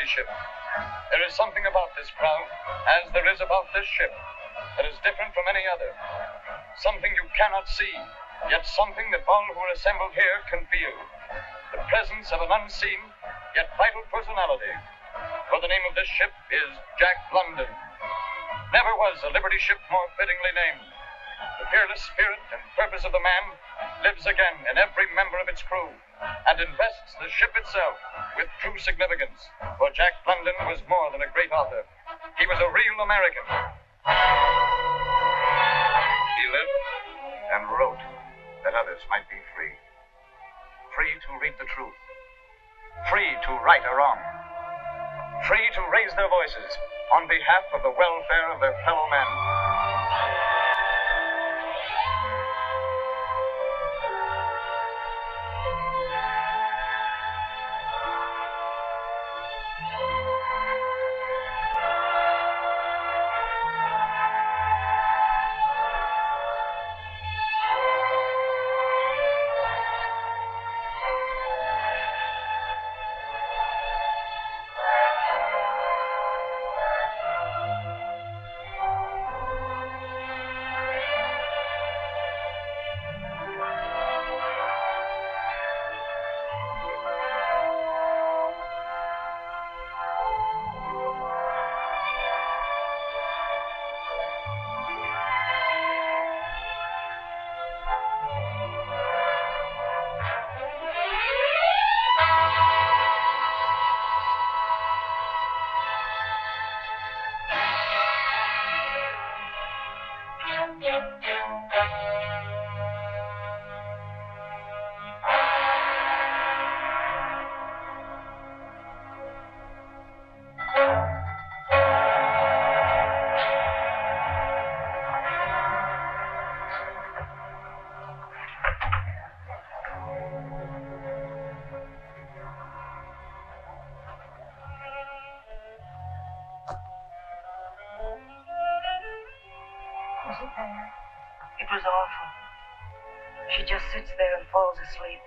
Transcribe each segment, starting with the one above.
Liberty ship. There is something about this crowd, as there is about this ship, that is different from any other. Something you cannot see, yet something that all who are assembled here can feel. The presence of an unseen, yet vital personality. For the name of this ship is Jack London. Never was a Liberty ship more fittingly named. The fearless spirit and purpose of the man lives again in every member of its crew and invests the ship itself with true significance. For Jack London was more than a great author. He was a real American. He lived and wrote that others might be free. Free to read the truth. Free to right a wrong. Free to raise their voices on behalf of the welfare of their fellow men. It was awful. She just sits there and falls asleep.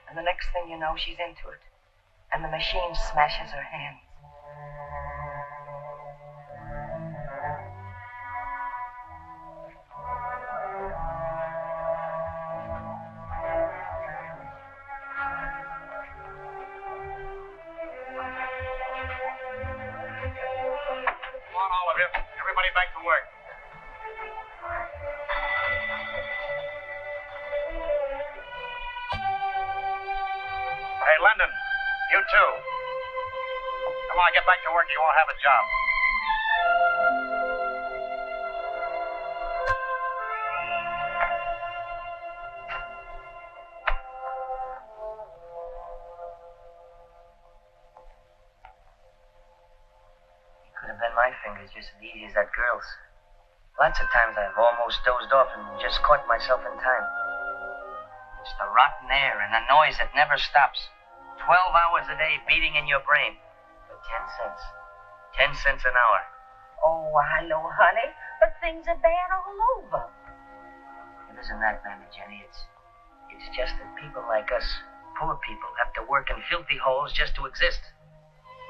And the next thing you know, she's into it. And the machine smashes her hands. Come on, all of you. Everybody back to work. Hey, London, you too. Come on, get back to work. You won't have a job. It could have been my fingers just as easy as that girl's. Lots of times I've almost dozed off and just caught myself in time. It's the rotten air and the noise that never stops. 12 hours a day beating in your brain. For 10 cents. 10 cents an hour. Oh, hello, honey. But things are bad all over. It isn't that, Mammy Jenny. It's just that people like us, poor people, have to work in filthy holes just to exist.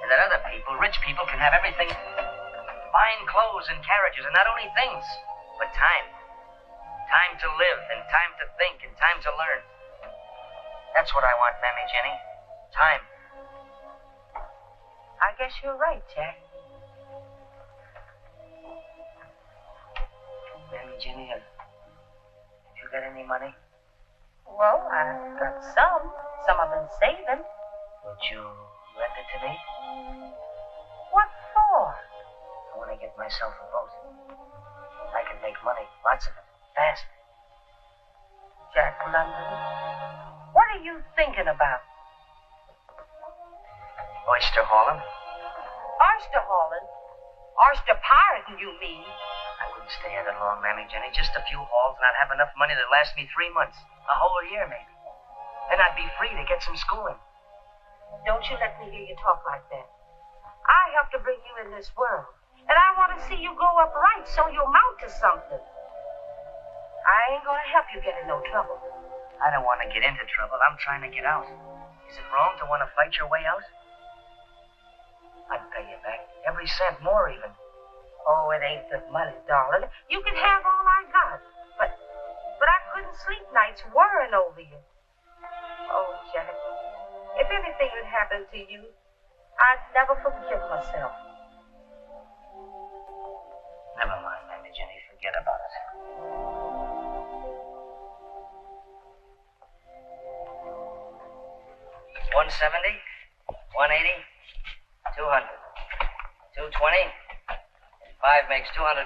And that other people, rich people, can have everything. Fine clothes and carriages, and not only things, but time. Time to live, and time to think, and time to learn. That's what I want, Mammy Jenny. Time. I guess you're right, Jack. Mammy Jenny, have you got any money? Well, I've got some. Some I've been saving. Would you lend it to me? What for? I want to get myself a boat. I can make money, lots of it, fast. Jack London, what are you thinking about? Oyster hauling? Oyster hauling? Oyster pirating, you mean? I wouldn't stay at it long, Mammy Jenny. Just a few hauls, and I'd have enough money to last me 3 months. A whole year, maybe. Then I'd be free to get some schooling. Don't you let me hear you talk like that. I have to bring you in this world. And I want to see you grow up right so you'll mount to something. I ain't going to help you get in no trouble. I don't want to get into trouble. I'm trying to get out. Is it wrong to want to fight your way out? I'd pay you back. Every cent more, even. Oh, it ain't the money, darling. You can have all I got. But I couldn't sleep nights worrying over you. Oh, Jack, if anything had happened to you, I'd never forgive myself. Never mind, Mammy Jenny. Forget about it. $170, $180, $200, $220, and 5 makes $225.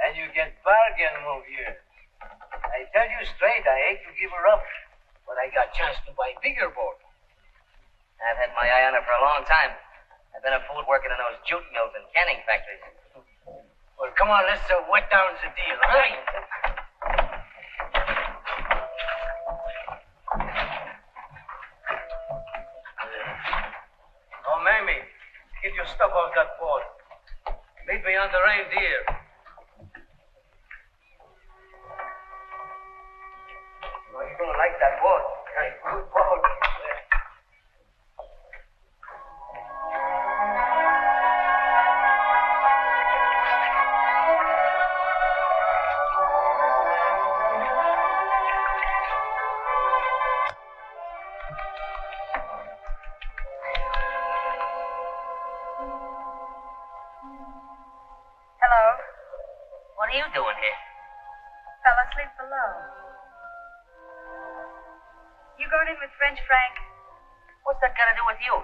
And you get bargain move here. I tell you straight, I hate to give her up, but I got chance to buy bigger boat. I've had my eye on it for a long time. I've been a fool working in those jute mills and canning factories. Well, come on, let's wet down the deal, all right? Oh, Mamie, get your stuff off that boat. Meet me on the Reindeer. Oh, you're gonna like that boat. Good boat. Hello? What are you doing here? Fell asleep below. You going in with French Frank? What's that got to do with you?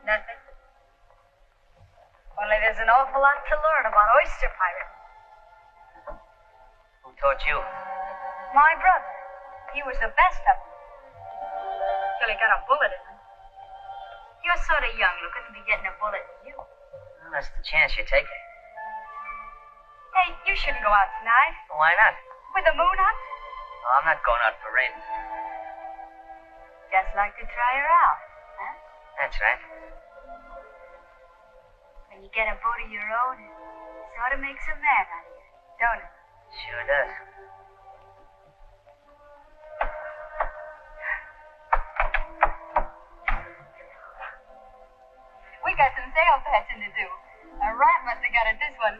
Nothing. Only there's an awful lot to learn about oyster pirates. Who taught you? My brother. He was the best of them. Till he got a bullet in him. You're sort of young looking to be getting a bullet in you. Well, that's the chance you take. Hey, you shouldn't go out tonight. Why not? With the moon up? Oh, I'm not going out parading. Just like to try her out, huh? That's right. When you get a boat of your own, it sort of makes a man out of you, don't it? Sure does. We got some sail patching to do. A rat must have got at this one.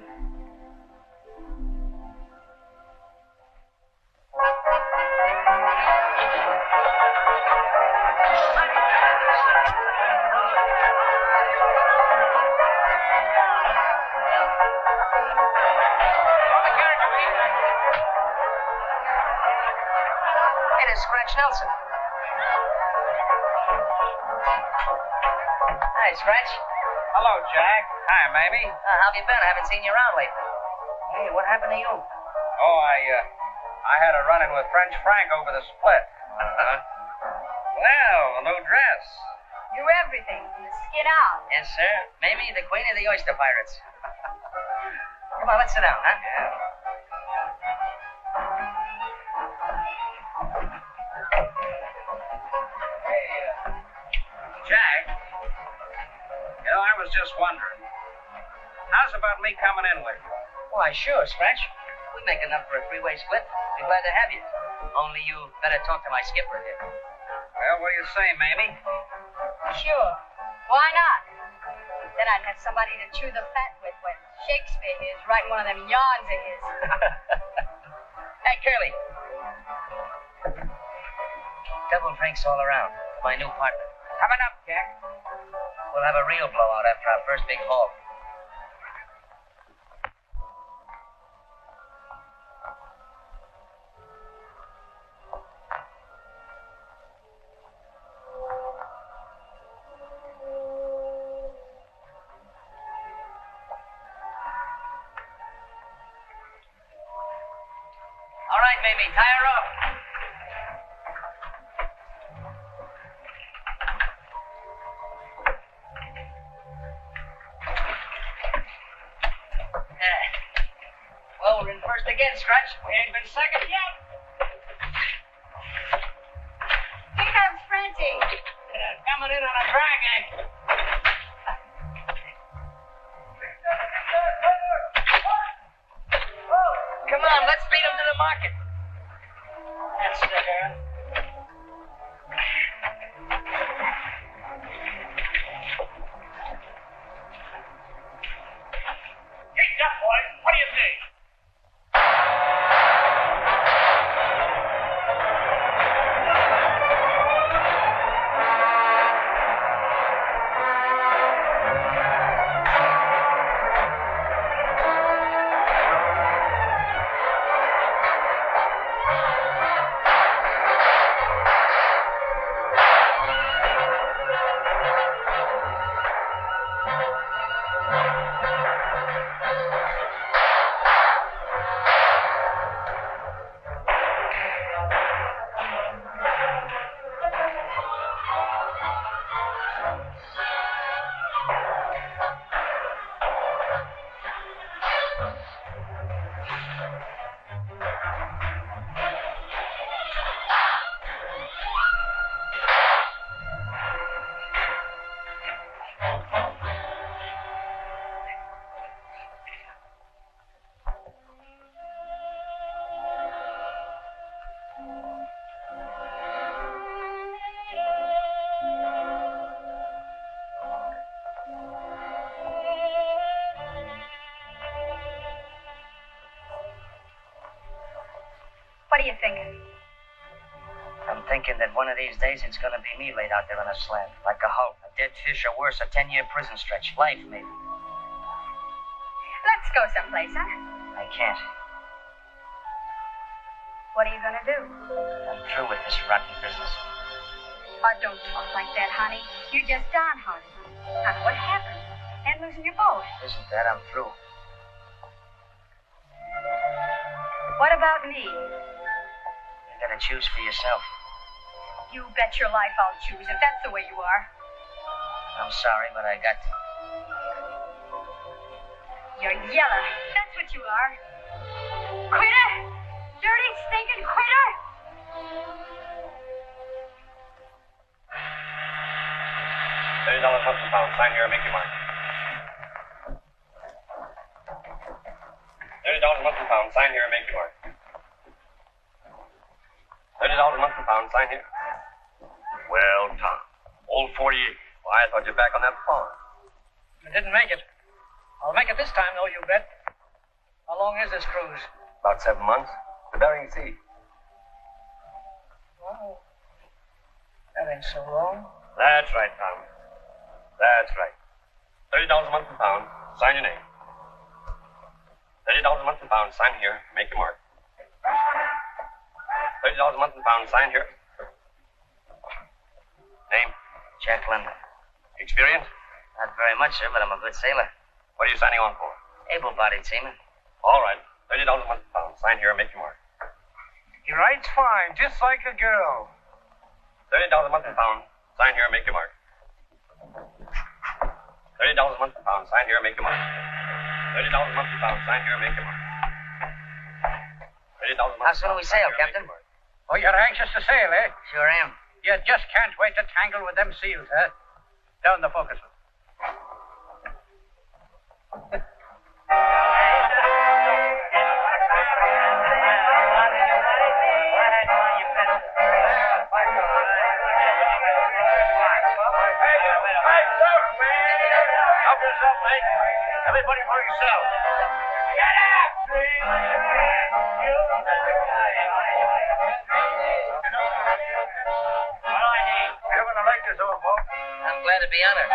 It is Scratch Nelson. Hi, Scratch. Hello, Jack. Hi, Mamie. How have you been? I haven't seen you around lately. Hey, what happened to you? Oh, I had a run-in with French Frank over the split. Uh-huh. Well, the new dress. Do everything from the skin out. Yes, sir. Maybe the queen of the oyster pirates. Come on, let's sit down, huh? Yeah. Hey, Jack. You know, I was just wondering. How's about me coming in with you? Why, sure, Scratch. We make enough for a three-way split. Be glad to have you. Only you better talk to my skipper here. Well, what do you say, Mamie? Sure. Why not? Then I'd have somebody to chew the fat with when Shakespeare is writing one of them yarns of his. Hey, Curly. Double drinks all around. My new partner. Coming up, Jack. We'll have a real blowout after our first big haul. All right, Mamie, tie her up. Well, we're in first again, Scratch. We ain't been second yet. Here comes Francie. Coming in on a drag anchor. Come on, let's beat him to the market. That's the girl. What are you thinking? I'm thinking that one of these days it's gonna be me laid out there on a slab, like a hulk, a dead fish, or worse, a 10-year prison stretch. Life, maybe. Let's go someplace, huh? I can't. What are you gonna do? I'm through with this rotten business. Oh, don't talk like that, honey. You're just downhearted. Honey, what happened? And losing your boat. Isn't that? I'm through. What about me? You gotta choose for yourself. You bet your life I'll choose if that's the way you are. I'm sorry, but I got to. You're yeller. That's what you are. Quitter! Dirty, stinking quitter! $30 month and pound. Sign here and make your mark. $30 month and pound. Sign here and make your mark. $30 a month and pound. Sign here. Well, Tom. Old 48. Why, I thought you were back on that farm. I didn't make it. I'll make it this time, though, you bet. How long is this cruise? About 7 months. The Bering Sea. Well, that ain't so long. That's right, Tom. That's right. $30 a month and pound. Sign your name. $30 a month and pound. Sign here. Make your mark. $30 a month and pound. Sign here. Name? Jack London. Experience? Not very much, sir, but I'm a good sailor. What are you signing on for? Able-bodied seaman. All right. $30 a month and pound. Sign here and make your mark. He writes fine, just like a girl. $30 a month and pound. Sign here and make your mark. $30 a month and pound. Sign here and make your mark. $30 a month and pound. Sign here and make your mark. $30 a month. How soon do we sail, Captain? Oh, you're anxious to sail, eh? Sure am. You just can't wait to tangle with them seals, huh? Down the focus. Help yourself, mate. Everybody for yourself. Get up! What do I need? You're going to like this, old boy. I'm glad to be honored.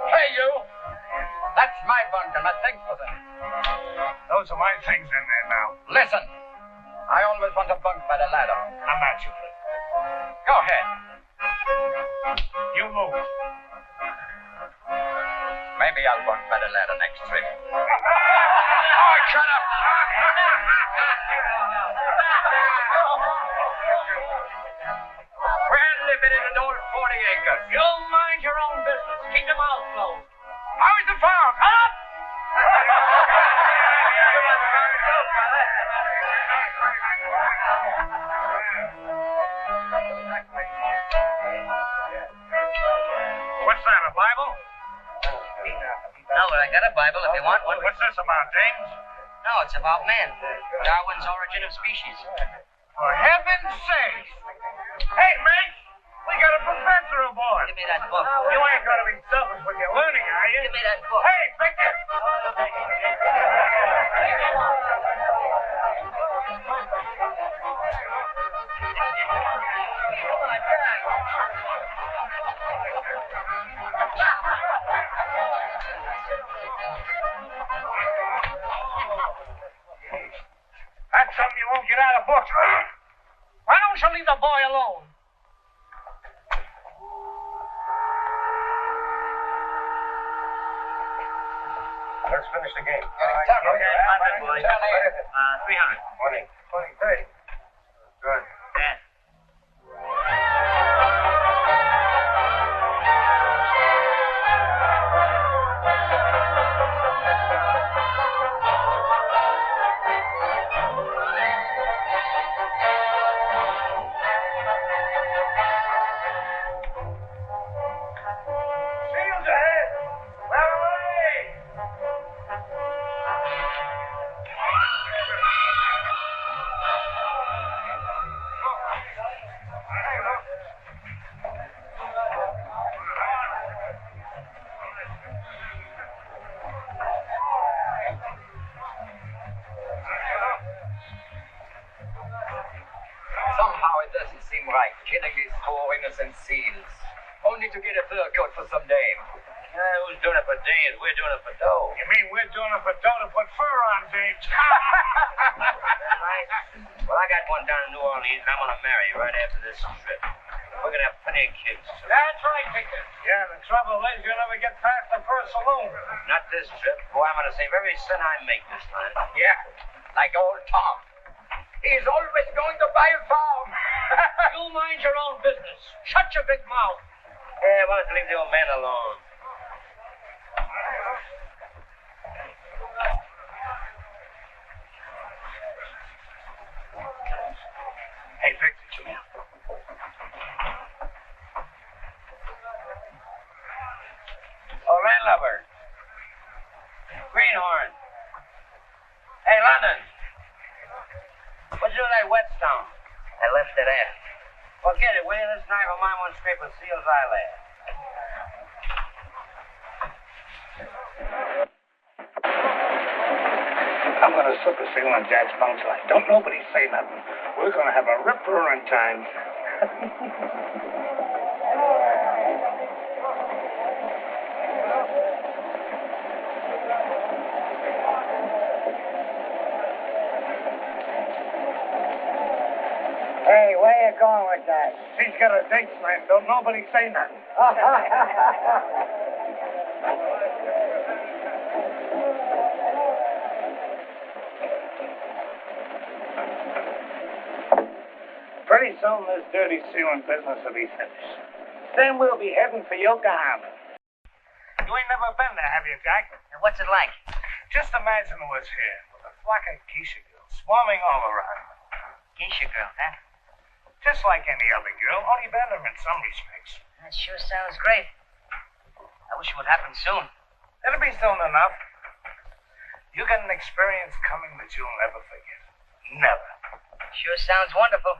Hey, you! That's my bunk and my things for them. Those are my things in there now. Listen, I always want to bunk by the ladder. I'm at you, Flip. Go ahead. You move. Maybe I'll bunk by the ladder next trip. Oh, shut up! We're living in an old 40 acres. You mind your own business. Keep your mouth closed. How is the farm? Up! What's that, a Bible? No, but I got a Bible if you want one. What's this about, James? No, it's about man. Darwin's Origin of Species. For heaven's sake! Hey, mate! We got a professor aboard! Give me that book. You ain't gonna be selfish when you're learning, are you? Give me that book. Hey, Victor! That's something you won't get out of books. Why don't you leave the boy alone? Let's finish the game. 100, boys. 300. 20, 30. Good. Dan. Seals ahead! Well away! innocent seals. Only to get a fur coat for some dame. Who's doing it for days? We're doing it for dough. You mean we're doing it for dough to put fur on, James? Right. Well, I got one down in New Orleans, and I'm going to marry right after this trip. We're going to have plenty of kids. That's right, Dickon. Yeah, the trouble is you'll never get past the first saloon. Not this trip. Boy, I'm going to save every cent I make this time. Yeah, like old Tom. He's always going to buy a farm. You mind your own business. Shut your big mouth. Yeah, why don't you leave the old man alone? Hey, Victor, Junior. Oh, landlubber. Greenhorn. Hey, London. What'd you do with that whetstone? I left it at. Well, get it, will you? This knife of mine won't scrape a seal's eyelid. I'm going to slip a seal on Jack's bounce line. Don't nobody say nothing. We're going to have a rip-roaring time. Hey, where you going with that? She's got a date slam. Don't nobody say nothing. Pretty soon this dirty sealing business will be finished. Then we'll be heading for Yokohama. You ain't never been there, have you, Jack? And what's it like? Just imagine it was here, with a flock of geisha girls swarming all around. Geisha girl, huh? Just like any other girl, only better in some respects. That sure sounds great. I wish it would happen soon. It'll be soon enough. You get an experience coming that you'll never forget. Never. Sure sounds wonderful.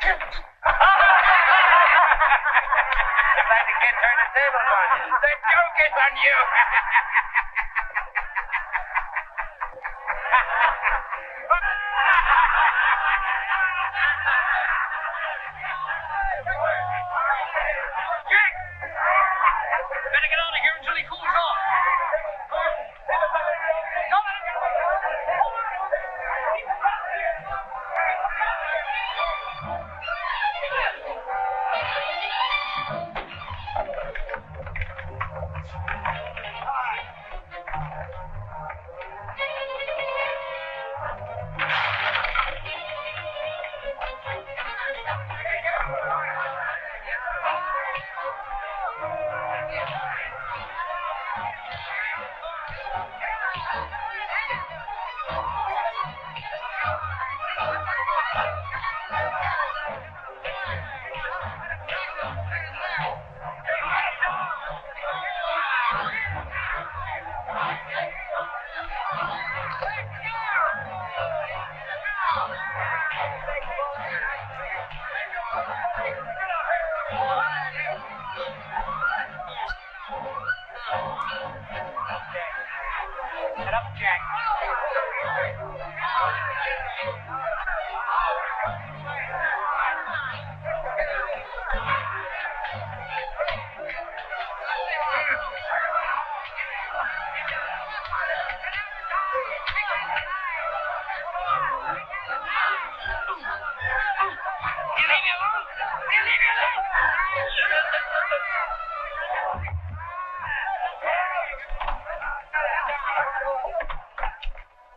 Looks like the kid turned the tables on you. The joke is on you. Jack! Better get out of here until he cools off. Get up, Jack.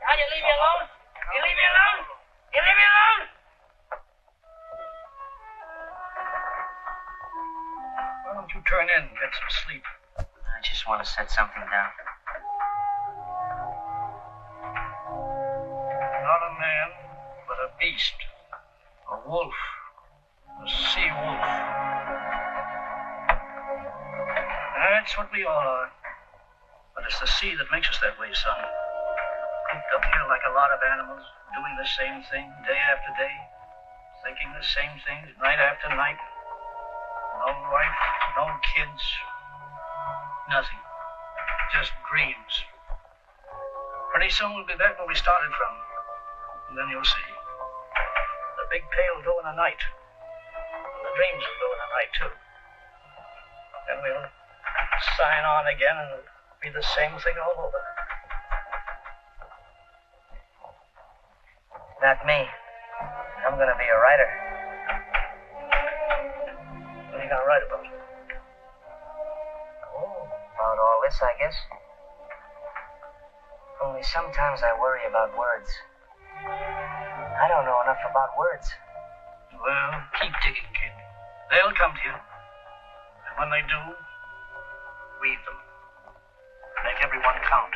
Now you leave me alone? You leave me alone? You leave me alone? Why don't you turn in and get some sleep? I just want to set something down. Not a man, but a beast. wolf. A sea wolf. That's what we all are. But it's the sea that makes us that way, son. Cooped up here like a lot of animals, doing the same thing day after day, thinking the same things night after night. No wife, no kids, nothing. Just dreams. Pretty soon we'll be back where we started from. And then you'll see. The big pail will go in the night. And the dreams will go in the night, too. Then we'll sign on again and it'll be the same thing all over. Not me. I'm gonna be a writer. What are you gonna write about? Oh, about all this, I guess. Only sometimes I worry about words. I don't know enough about words. Well, keep digging, kid. They'll come to you. And when they do, read them. Make everyone count.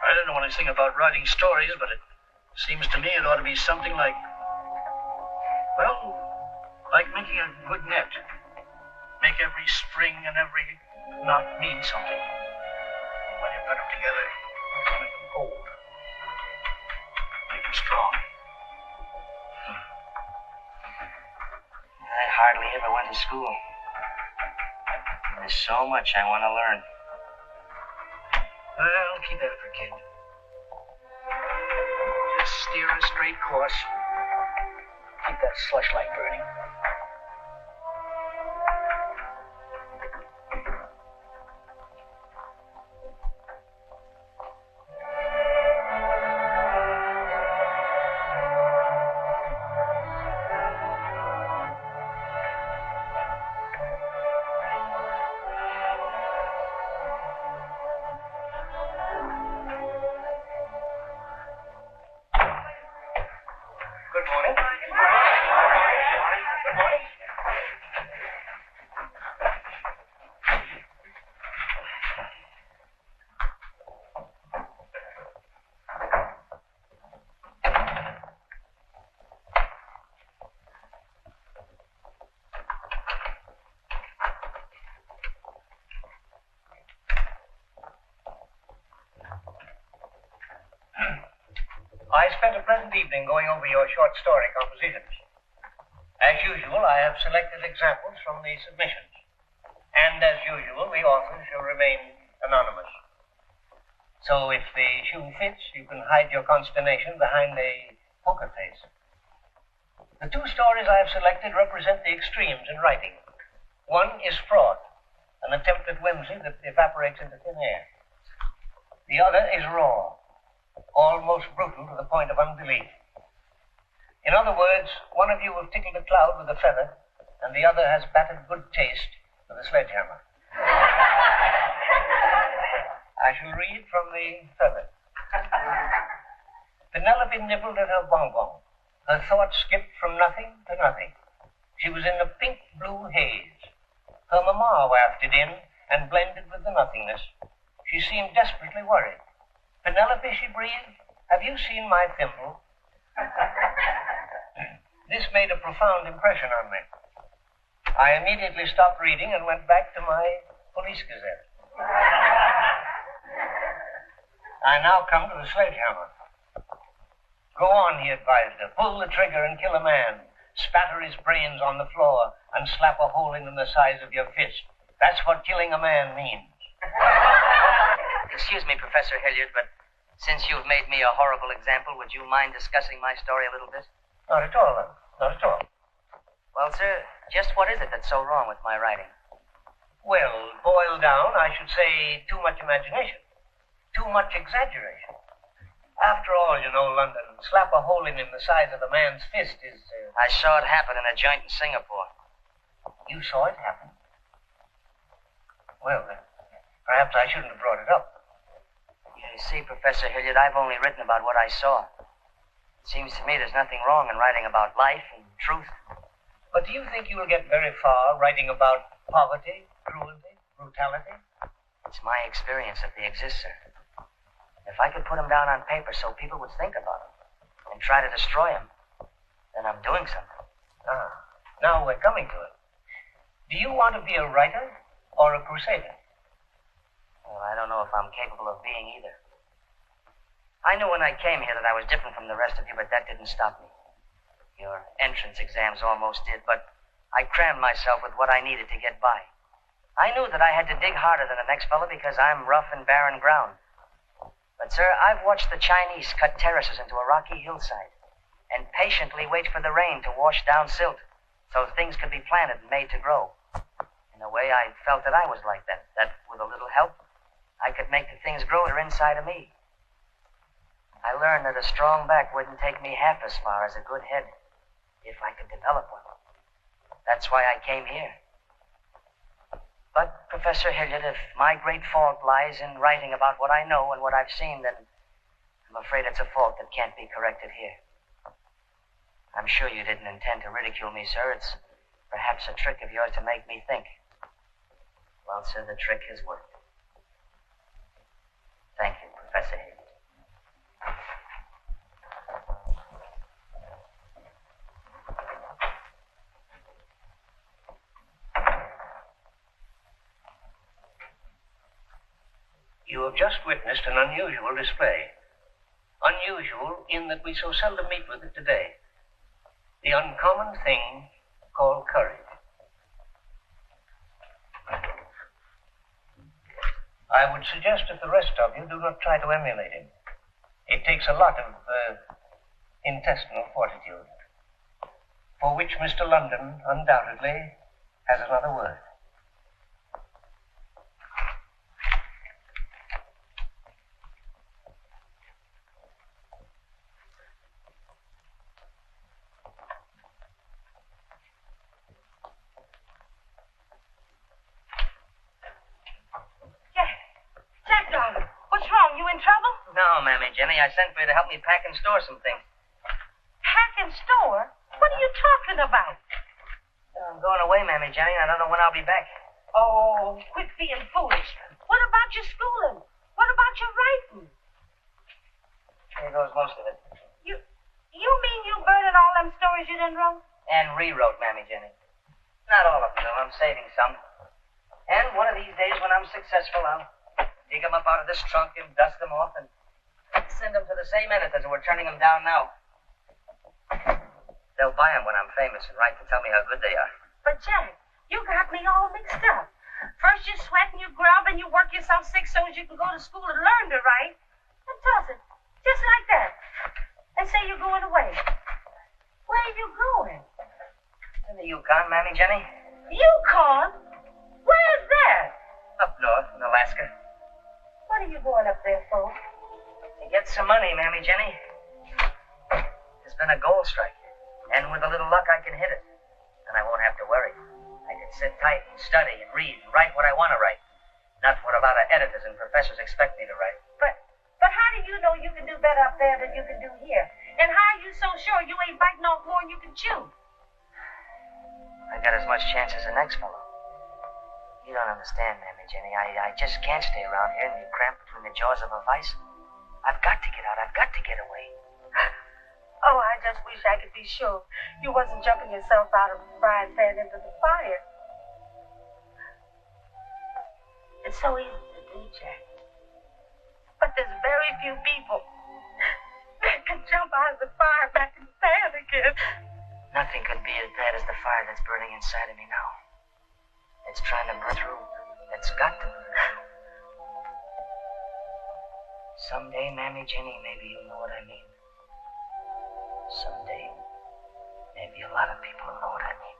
I don't know anything about writing stories, but it seems to me it ought to be something like, well, like making a good net. Make every spring and every knot mean something. When you put them together, make them hold. Make them strong. I hardly ever went to school. There's so much I want to learn. Well, keep at it, kid. Just steer a straight course. Keep that slush light burning. I spent a pleasant evening going over your short story compositions. As usual, I have selected examples from the submissions. And as usual, the authors shall remain anonymous. So if the shoe fits, you can hide your consternation behind a poker face. The two stories I have selected represent the extremes in writing. One is fraud, an attempt at whimsy that evaporates into thin air. The other is raw, almost brutal to the point of unbelief. In other words, one of you will tickle a cloud with a feather, and the other has battered good taste with a sledgehammer. I shall read from the feather. Penelope nibbled at her bonbon. Her thoughts skipped from nothing to nothing. She was in a pink-blue haze. Her mamma wafted in and blended with the nothingness. She seemed desperately worried. Penelope, she breathed, have you seen my thimble? This made a profound impression on me. I immediately stopped reading and went back to my police gazette. I now come to the sledgehammer. Go on, he advised her. Pull the trigger and kill a man. Spatter his brains on the floor and slap a hole in them the size of your fist. That's what killing a man means. Excuse me, Professor Hilliard, but since you've made me a horrible example, would you mind discussing my story a little bit? Not at all, then. Not at all. Well, sir, just what is it that's so wrong with my writing? Well, boiled down, I should say too much imagination. Too much exaggeration. After all, you know, London, slap a hole in him the size of a man's fist is... I saw it happen in a joint in Singapore. You saw it happen? Well, then, perhaps I shouldn't have brought it up. You see, Professor Hilliard, I've only written about what I saw. It seems to me there's nothing wrong in writing about life and truth. But do you think you will get very far writing about poverty, cruelty, brutality? It's my experience that they exist, sir. If I could put them down on paper so people would think about them and try to destroy them, then I'm think something. Now we're coming to it. Do you want to be a writer or a crusader? Well, I don't know if I'm capable of being either. I knew when I came here that I was different from the rest of you, but that didn't stop me. Your entrance exams almost did, but I crammed myself with what I needed to get by. I knew that I had to dig harder than the next fellow because I'm rough and barren ground. But, sir, I've watched the Chinese cut terraces into a rocky hillside and patiently wait for the rain to wash down silt so things could be planted and made to grow. In a way, I felt that I was like that with a little help, I could make the things grow that are inside of me. I learned that a strong back wouldn't take me half as far as a good head if I could develop one. That's why I came here. But, Professor Hilliard, if my great fault lies in writing about what I know and what I've seen, then I'm afraid it's a fault that can't be corrected here. I'm sure you didn't intend to ridicule me, sir. It's perhaps a trick of yours to make me think. Well, sir, the trick has worked. Thank you, Professor Hilliard. You have just witnessed an unusual display. Unusual in that we so seldom meet with it today. The uncommon thing called courage. I would suggest that the rest of you do not try to emulate him. It takes a lot of intestinal fortitude, for which Mr. London undoubtedly has another word. No, Mammy Jenny, I sent for you to help me pack and store some things. Pack and store? What are you talking about? I'm going away, Mammy Jenny, and I don't know when I'll be back. Oh, quit being foolish. What about your schooling? What about your writing? Here goes most of it. You mean you burning all them stories you done wrote? And rewrote, Mammy Jenny. Not all of them, though. I'm saving some. And one of these days, when I'm successful, I'll dig them up out of this trunk and dust them off and send them to the same editors who are turning them down now. They'll buy them when I'm famous and write to tell me how good they are. But, Jack, you got me all mixed up. First you sweat and you grub and you work yourself sick so as you can go to school and learn to write. And toss it. Just like that. And say you're going away. Where are you going? To the Yukon, Mammy Jenny. Yukon? Where's that? Up north in Alaska. What are you going up there for? To get some money, Mammy Jenny. There's been a gold strike. And with a little luck, I can hit it. And I won't have to worry. I can sit tight and study and read and write what I want to write. Not what a lot of editors and professors expect me to write. But how do you know you can do better up there than you can do here? And how are you so sure you ain't biting off more than you can chew? I got as much chance as the next fellow. You don't understand, Mammy Jenny. I just can't stay around here and be cramped between the jaws of a vice. I've got to get out. I've got to get away. Oh, I just wish I could be sure you wasn't jumping yourself out of the frying pan into the fire. It's so easy to do, Jack. But there's very few people that can jump out of the fire back in the pan again. Nothing could be as bad as the fire that's burning inside of me now. It's trying to burn through. It's got to. Someday, Mammy Jenny, maybe you'll know what I mean. Someday, maybe a lot of people will know what I mean.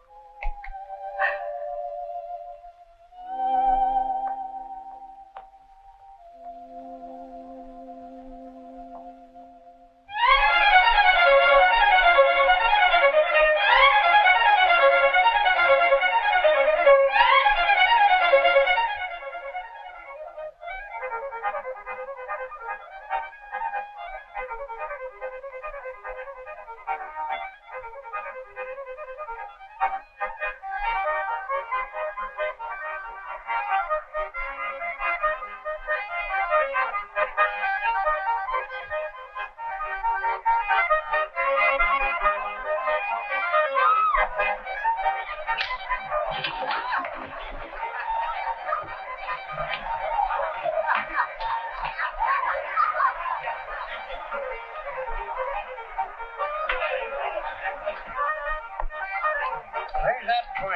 that 20.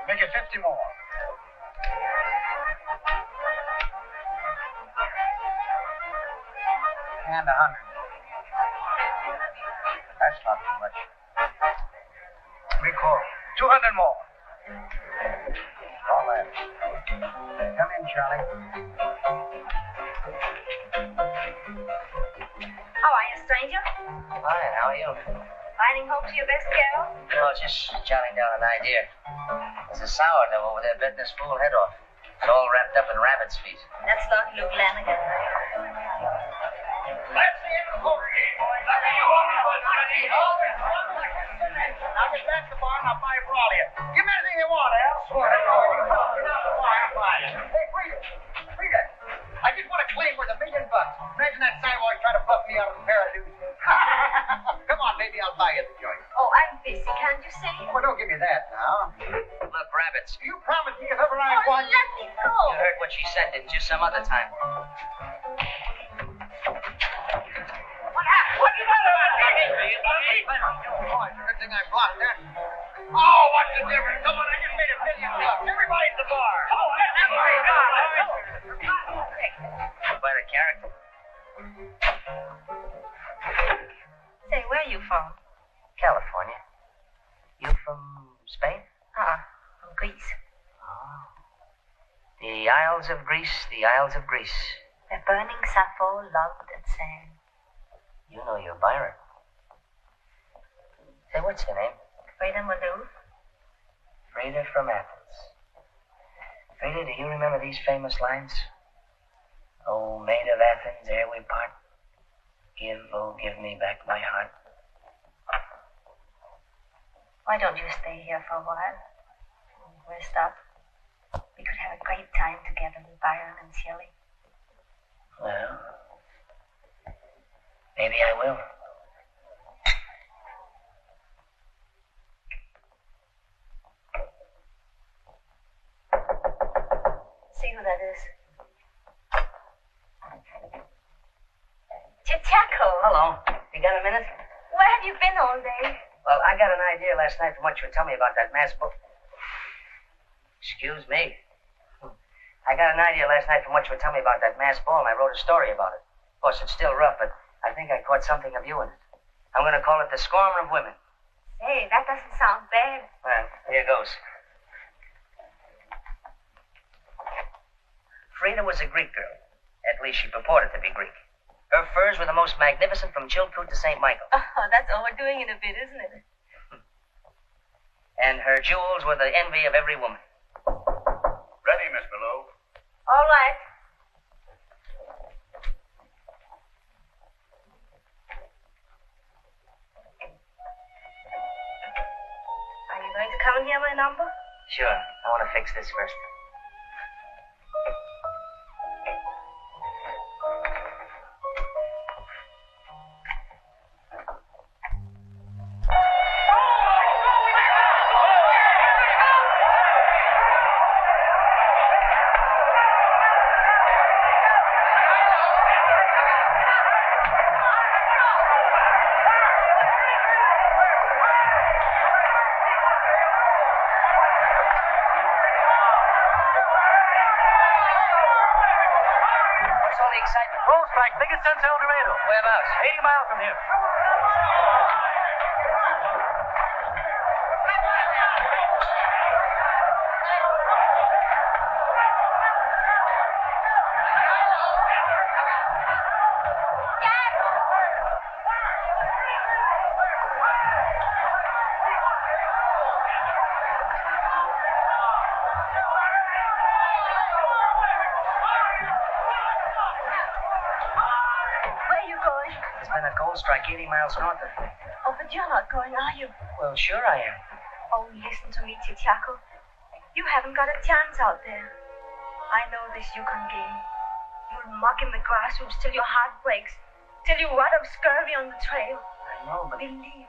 Make it 50 more. And 100. That's not too much. Recall. 200 more. All that. Come in, Charlie. How are you, stranger? Fine, how are you? Finding home to your best girl? Oh, just jotting down an idea. There's a sourdough over there biting his fool head off. It's all wrapped up in rabbit's feet. That's not Luke Lanigan. That's the end of the poker game, boys. Now get back to the bar and I'll buy it for all of you. Give me anything you want, Al. Hey, Frida. I just want a claim worth $1 million. Imagine that sidewalk trying to buff me out of a pair of shoes. Come on, baby, I'll buy you the joint. Oh, I'm busy, can't you see? Well, don't give me that now. Look, rabbits. You promised me if ever I Oh, won. let me go. You heard what she said, didn't you? Some other time. What you got about me? Good thing I blocked that. Oh, what's the difference? Come on, I just made $1 million. Everybody's at the bar. Quite a character. Say, where are you from? California. You from Spain? From Greece. Oh. The Isles of Greece, the Isles of Greece. Where burning Sappho loved and sang. You know your Byron. Say, what's your name? Frida Malou. Frida from Athens. Frida, do you remember these famous lines? Oh, maid of Athens, ere we part, give, oh, give me back my heart. Why don't you stay here for a while? Rest up. We could have a great time together with Byron and Shelley. Well, maybe I will. See who that is. Chichaco. Hello. You got a minute? Where have you been all day? Well, I got an idea last night from what you were telling me about that mass book. Excuse me. I got an idea last night from what you were telling me about that mass ball, and I wrote a story about it. Of course, it's still rough, but I think I caught something of you in it. I'm going to call it The Scorn of Women. Hey, that doesn't sound bad. Well, here goes. Frida was a Greek girl. At least she purported to be Greek. Her furs were the most magnificent from Chilkoot to St. Michael. Oh, that's overdoing it a bit, isn't it? And her jewels were the envy of every woman. Ready, Miss Malou. All right. Are you going to come and hear my number? Sure. I want to fix this first. Gold strike, biggest sense El Dorado. Whereabouts? 80 miles from here. There's been a gold strike 80 miles north of here. Oh, but you're not going, are you? Well, sure I am. Oh, listen to me, Chichaco. You haven't got a chance out there. I know this Yukon game. You'll muck in the grassroots till your heart breaks, till you rot of scurvy on the trail. I know, but... Believe me,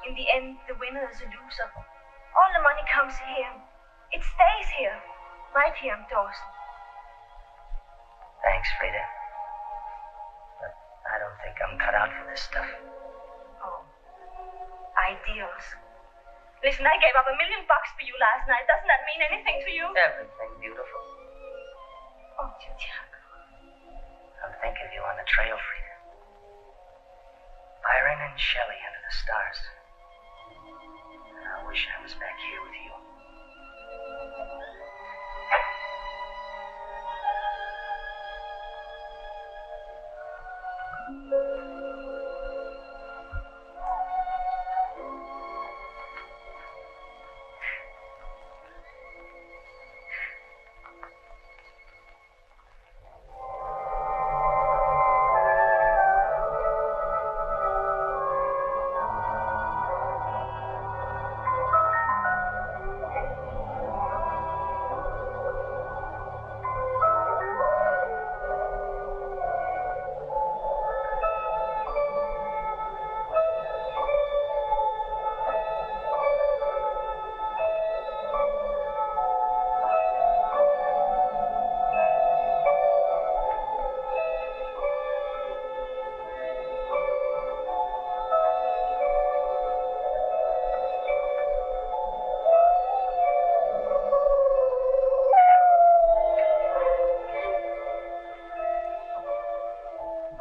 in the end, the winner is a loser. All the money comes here. It stays here. Right here in Dawson. Thanks, Frida. But I don't think I'm cut out for this stuff. Oh, ideals. Listen, I gave up $1 million for you last night. Doesn't that mean anything to you? Everything, beautiful. Oh, Tiago. I'll think of you on the trail, Frida. Byron and Shelley under the stars. I wish I was back here with you.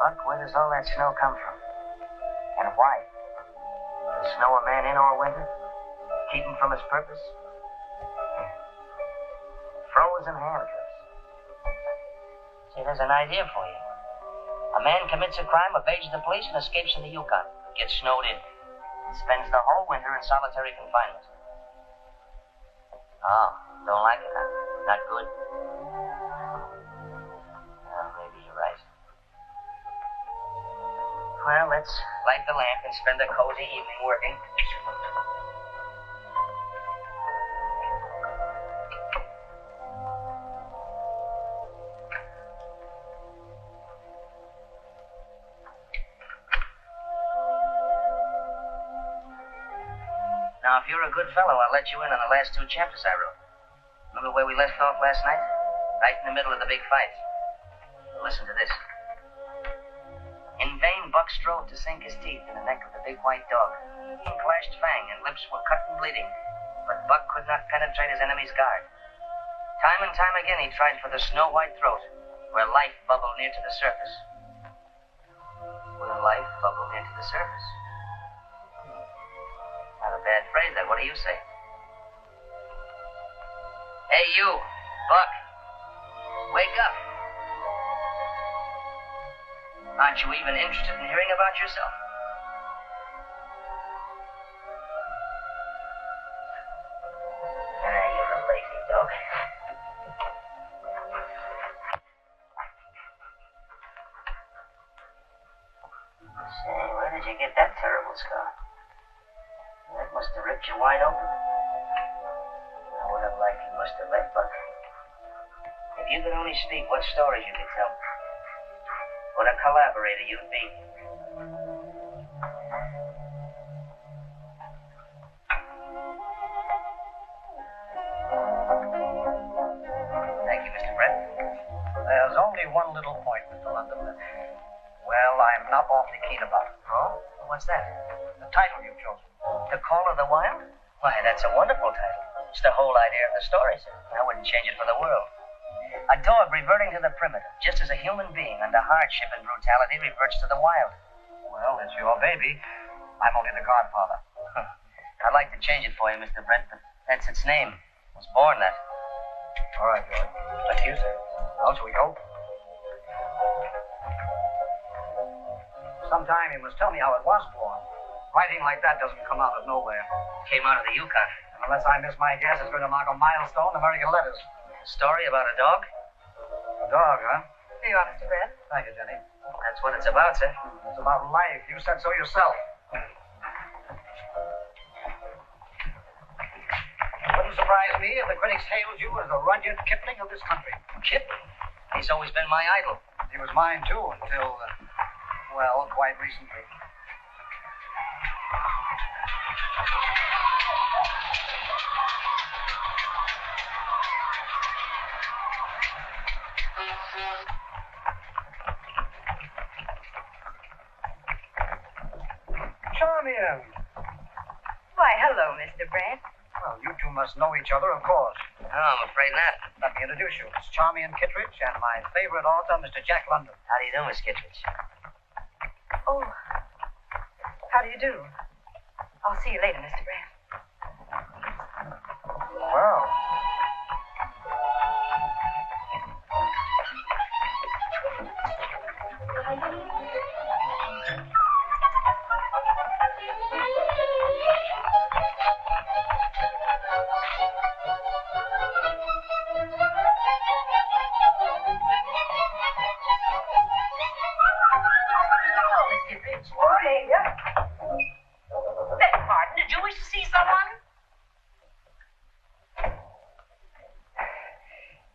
Buck, where does all that snow come from? And why? Does snow a man in all winter? Keep him from his purpose? Frozen handcuffs. See, there's an idea for you. A man commits a crime, evades the police, and escapes in the Yukon. Gets snowed in. And spends the whole winter in solitary confinement. Oh, don't like it, huh? Not good? Well, maybe you're right. Well, let's light the lamp and spend a cozy evening working. Now, if you're a good fellow, I'll let you in on the last 2 chapters I wrote. Remember where we left off last night? Right in the middle of the big fight. Listen to this. In vain, Buck strove to sink his teeth in the neck of the big white dog. He clashed fang, and lips were cut and bleeding. But Buck could not penetrate his enemy's guard. Time and time again, he tried for the snow-white throat, where life bubbled near to the surface. Where life bubbled near to the surface. Not a bad phrase, that. What do you say? Hey, you, Buck. Wake up. Aren't you even interested in hearing about yourself? You're a lazy dog. Say, where did you get that terrible scar? That must have ripped you wide open. Now, what a life you must have led, Buck. If you could only speak, what stories you could tell. What a collaborator you'd be. Thank you, Mr. Brett. There's only one little point, Mr. London. Well, I'm not awfully keen about it. Oh? What's that? The title you've chosen. The Call of the Wild? Why, that's a wonderful title. It's the whole idea of the story, sir. I wouldn't change it for the world. A dog reverting to the primitive, just as a human being under hardship and brutality reverts to the wild. Well, it's your baby. I'm only the godfather. I'd like to change it for you, Mr. Brent, but that's its name. It was born that. All right, George. Thank you, sir. Well, shall we go? Sometime you must tell me how it was born. Writing like that doesn't come out of nowhere. Came out of the Yukon. And unless I miss my guess, it's going to mark a milestone in American letters. A story about a dog? A dog, huh? Here you are, Mr. Brett. Thank you, Jenny. That's what it's about, sir. It's about life. You said so yourself. It wouldn't surprise me if the critics hailed you as the Rudyard Kipling of this country. Kipling? He's always been my idol. He was mine, too, until, well, quite recently. Charmian! Why, hello, Mr. Brett. Well, you two must know each other, of course. No, I'm afraid not. Let me introduce you. It's Charmian Kittredge and my favorite author, Mr. Jack London. How do you do, Miss Kittredge? Oh, how do you do? I'll see you later, Mr. Brett. Well. Did you wish to see someone?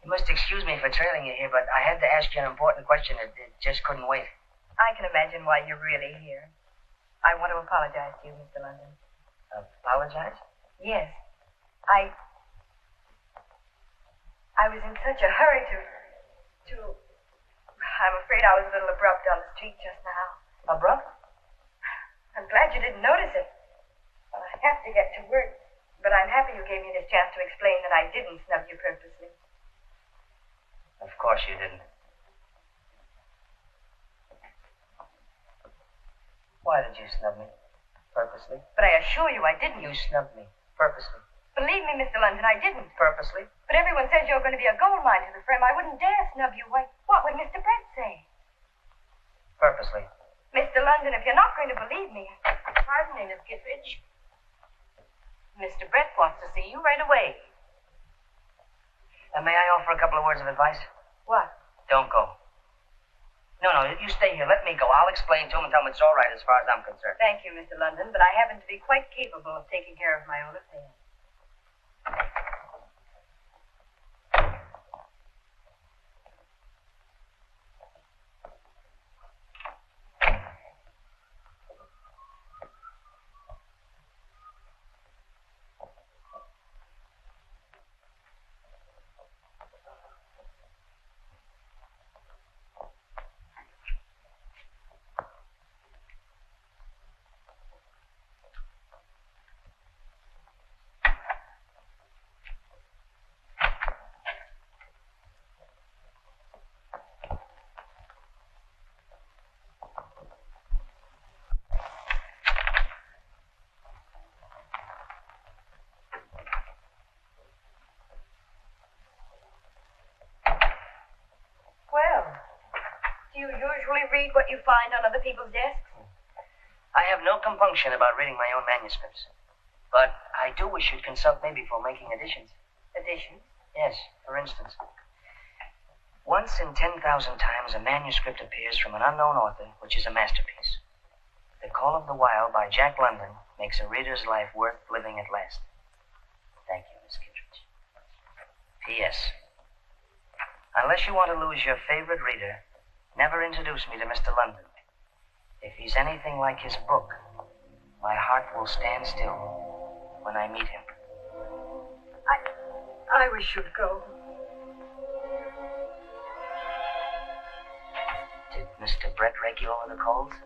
You must excuse me for trailing you here, but I had to ask you an important question. It just couldn't wait. I can imagine why you're really here. I want to apologize to you, Mr. London. Apologize? Yes. I was in such a hurry to... I'm afraid I was a little abrupt on the street just now. Abrupt? I'm glad you didn't notice it. Well, I have to get to work, but I'm happy you gave me this chance to explain that I didn't snub you purposely. Of course you didn't. Why did you snub me? Purposely? But I assure you I didn't. You snubbed me. Purposely. Believe me, Mr. London, I didn't. Purposely? But everyone says you're going to be a gold mine to the firm. I wouldn't dare snub you. Why, what would Mr. Brett say? Purposely. Mr. London, if you're not going to believe me... Pardon me, Miss Kittredge. Mr. Brett wants to see you right away. May I offer a couple of words of advice? What? Don't go. No, you stay here. Let me go. I'll explain to him and tell him it's all right as far as I'm concerned. Thank you, Mr. London, but I happen to be quite capable of taking care of my own affairs. Do you usually read what you find on other people's desks? I have no compunction about reading my own manuscripts. But I do wish you'd consult me before making additions. Additions? Yes, for instance. Once in 10,000 times, a manuscript appears from an unknown author, which is a masterpiece. The Call of the Wild by Jack London makes a reader's life worth living at last. Thank you, Miss Kittredge. P.S. Unless you want to lose your favorite reader, never introduce me to Mr. London. If he's anything like his book, my heart will stand still when I meet him. I wish you'd go. Did Mr. Brett rake you over the coals?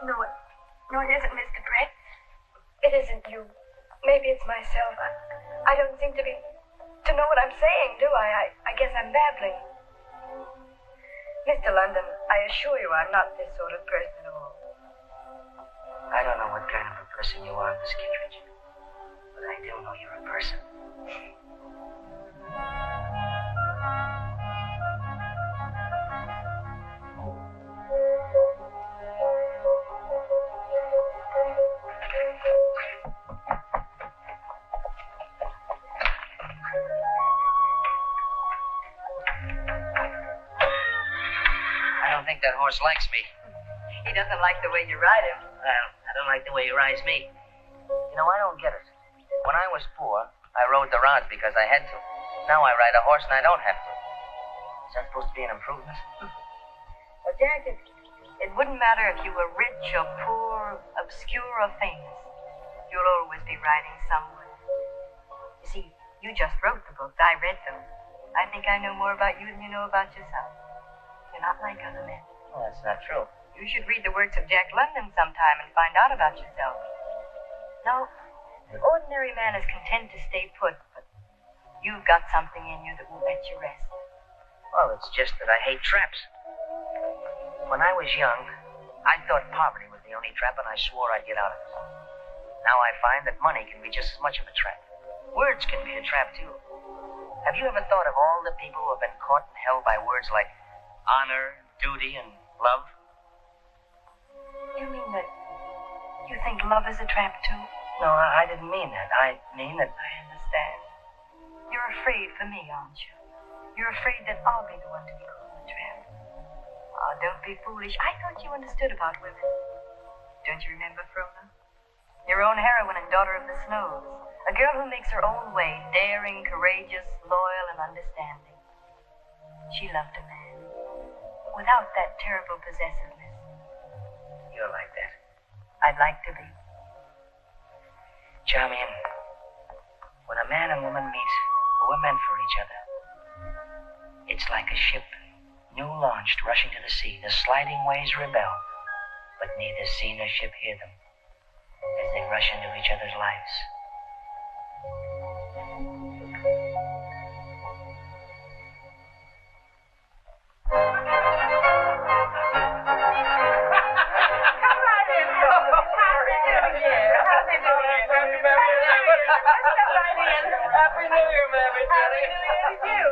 No, it isn't, Mr. Brett. It isn't you. Maybe it's myself. I don't seem to know what I'm saying, do I? I guess I'm babbling. Mr. London, I assure you I'm not this sort of person at all. I don't know what kind of a person you are, Miss Kittredge, but I do know you're a person. I think that horse likes me. He doesn't like the way you ride him. Well, I don't like the way he rides me. You know, I don't get it. When I was poor, I rode the rods because I had to. Now I ride a horse and I don't have to. Is that supposed to be an improvement? Well, Jack, it wouldn't matter if you were rich or poor, obscure or famous. You'll always be riding somewhere. You see, you just wrote the books. I read them. I think I know more about you than you know about yourself. You're not like other men. Well, that's not true. You should read the works of Jack London sometime and find out about yourself. No, The ordinary man is content to stay put, but you've got something in you that will let you rest. Well, it's just that I hate traps. When I was young, I thought poverty was the only trap, and I swore I'd get out of it. Now I find that money can be just as much of a trap. Words can be a trap, too. Have you ever thought of all the people who have been caught and held by words like honor, duty, and love? You mean that you think love is a trap, too? No, I didn't mean that. I mean that... I understand. You're afraid for me, aren't you? You're afraid that I'll be the one to be caught in the trap. Oh, don't be foolish. I thought you understood about women. Don't you remember Frona? Your own heroine and daughter of the snows. A girl who makes her own way, daring, courageous, loyal, and understanding. She loved a man without that terrible possessiveness. You're like that. I'd like to be. Charmian, when a man and woman meet who are meant for each other, it's like a ship, new launched, rushing to the sea. The sliding waves rebel, but neither sea nor ship hear them as they rush into each other's lives. Happy New Year, Mammy Jenny. Happy New Year to you.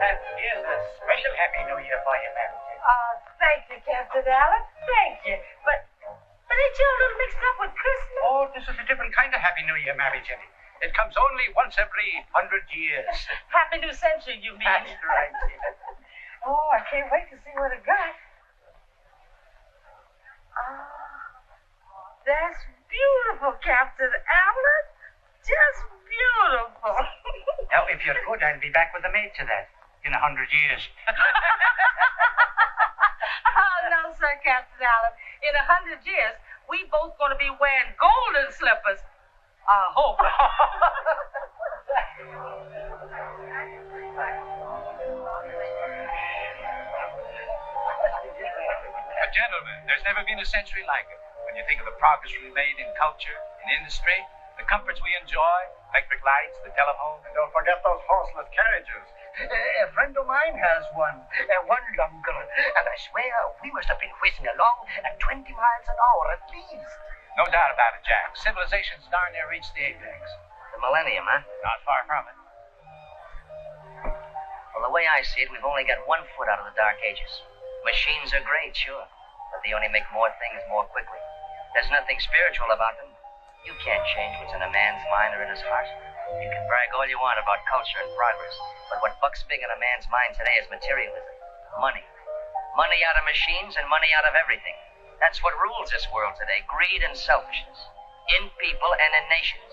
And here's a special Happy New Year for you, Mammy Jenny. Oh, thank you, Captain Allen. Thank you. But ain't you a little mixed up with Christmas? Oh, this is a different kind of Happy New Year, Mammy Jenny. It comes only once every 100 years. Happy New Century, you mean? That's right, dear. Oh, I can't wait to see what it got. That's beautiful, Captain Allen. Just beautiful. Now, if you're good, I'll be back with the maid to that in 100 years. Oh, no, sir, Captain Allen. In 100 years, we both going to be wearing golden slippers. I hope. Gentlemen, there's never been a century like it. When you think of the progress we made in culture, in industry, the comforts we enjoy, electric lights, the telephone. And don't forget those horseless carriages. A friend of mine has one longer, and I swear we must have been whizzing along at 20 miles an hour at least. No doubt about it, Jack. Civilization's darn near reached the apex. The millennium, huh? Not far from it. Well, the way I see it, we've only got 1 foot out of the Dark Ages. Machines are great, sure, but they only make more things more quickly. There's nothing spiritual about them. You can't change what's in a man's mind or in his heart. You can brag all you want about culture and progress, but what bucks big in a man's mind today is materialism. Money. Money out of machines and money out of everything. That's what rules this world today, greed and selfishness. In people and in nations.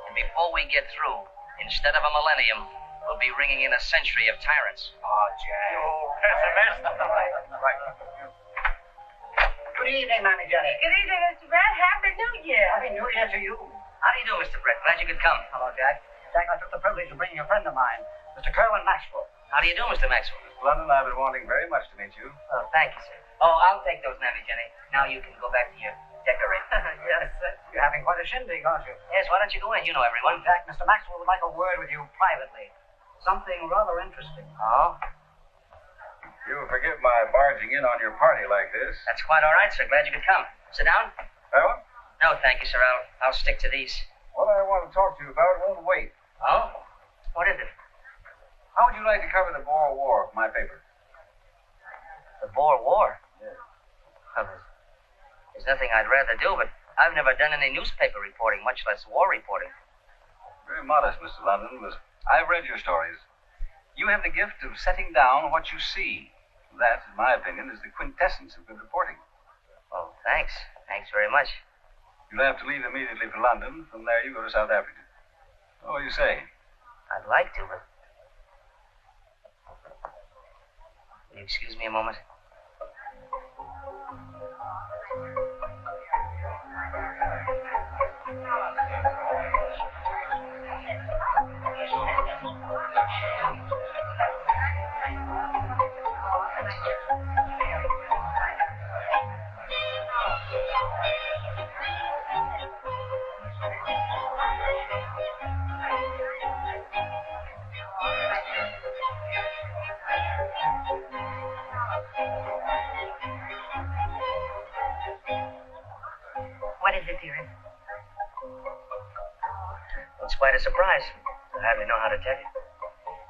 And before we get through, instead of a millennium, we'll be ringing in a century of tyrants. Oh, Jack. You pessimist. Right. Good evening, Mammy Jenny. Good evening, Mr. Brett. Happy New Year. Happy New Year to you. How do you do, Mr. Brett? Glad you could come. Hello, Jack. Jack, I took the privilege of bringing a friend of mine, Mr. Kerwin Maxwell. How do you do, Mr. Maxwell? London, I've been wanting very much to meet you. Oh, thank you, sir. Oh, I'll take those, Mammy Jenny. Now you can go back to your decorating. Yes, sir. You're having quite a shindig, aren't you? Yes, why don't you go in? You know Well, everyone. Jack, Mr. Maxwell would like a word with you privately. Something rather interesting. Oh, You'll forgive my barging in on your party like this. that's quite all right, sir. Glad you could come. Sit down. That one? No, thank you, sir. I'll stick to these. What I want to talk to you about won't wait. Oh? What is it? How would you like to cover the Boer War for my paper? The Boer War? Yes. Well, there's nothing I'd rather do, but I've never done any newspaper reporting, much less war reporting. Very modest, Mr. London, but I've read your stories. You have the gift of setting down what you see. That, in my opinion, is the quintessence of good reporting. Oh, thanks. Thanks very much. You'll have to leave immediately for London. From there, you go to South Africa. What do you say? I'd like to, but... Will you excuse me a moment? quite a surprise. I hardly know how to tell you.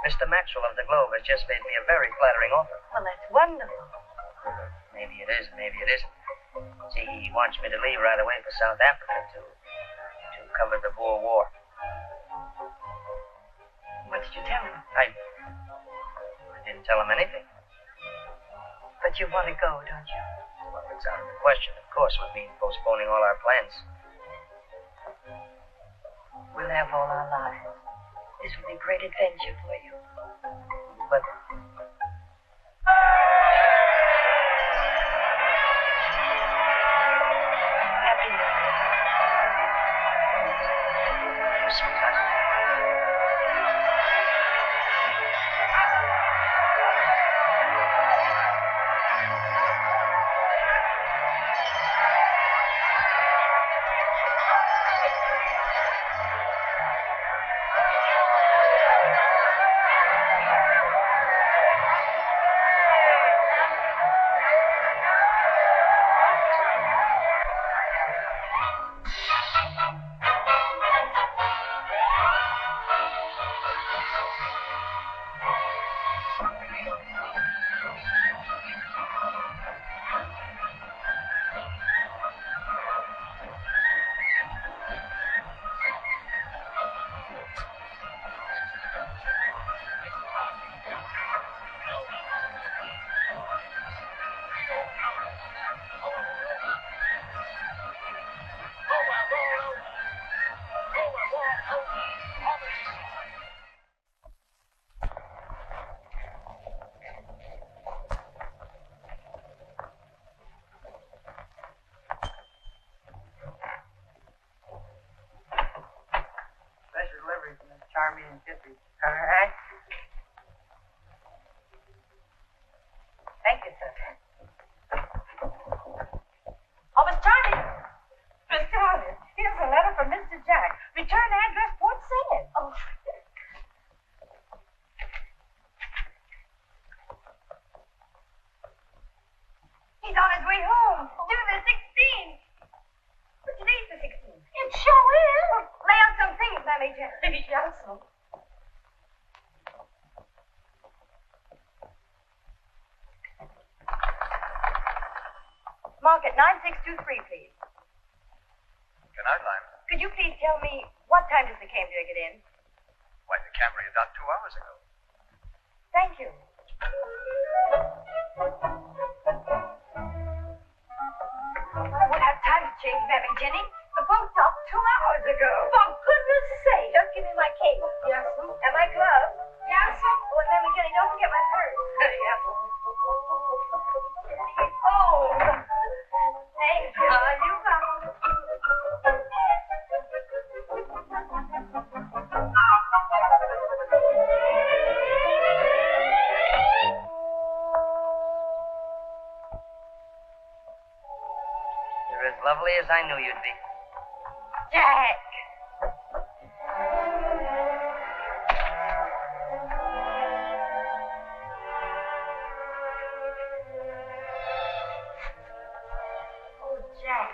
Mr. Maxwell of the Globe has just made me a very flattering offer. Well, that's wonderful. Maybe it is, maybe it isn't. See, he wants me to leave right away for South Africa to cover the Boer War. What did you tell him? I didn't tell him anything. But you want to go, don't you? Well, it's out of the question, of course, with me postponing all our plans. We'll have all our lives. This will be a great adventure for you. But Happy New Year. sweetheart. Charmian Kitty. All right. Thank you, sir. Oh, Miss Charmian. Miss Charmian, here's a letter from Mr. Jack. Return address, Port Said. Oh. He's on his way home. Due the 16th. But today's the 16th. It sure is. Lay out some things, Mammy Jack. Yes, sir. Mark it 9623, please. Good night, Lime. Could you please tell me what time does the Cambria get in? Why, the Camry docked 2 hours ago. Thank you. I won't have time to change, Mammy Jenny. The boat docked 2 hours ago. For goodness sake. Just give me my cape. Yes, sir. And my gloves. Yes, sir. Oh, and Mammy Jenny, don't forget my purse. Yes, sir. Oh. Thank you. You're welcome. You're as lovely as I knew you'd be. Jack. Oh, Jack.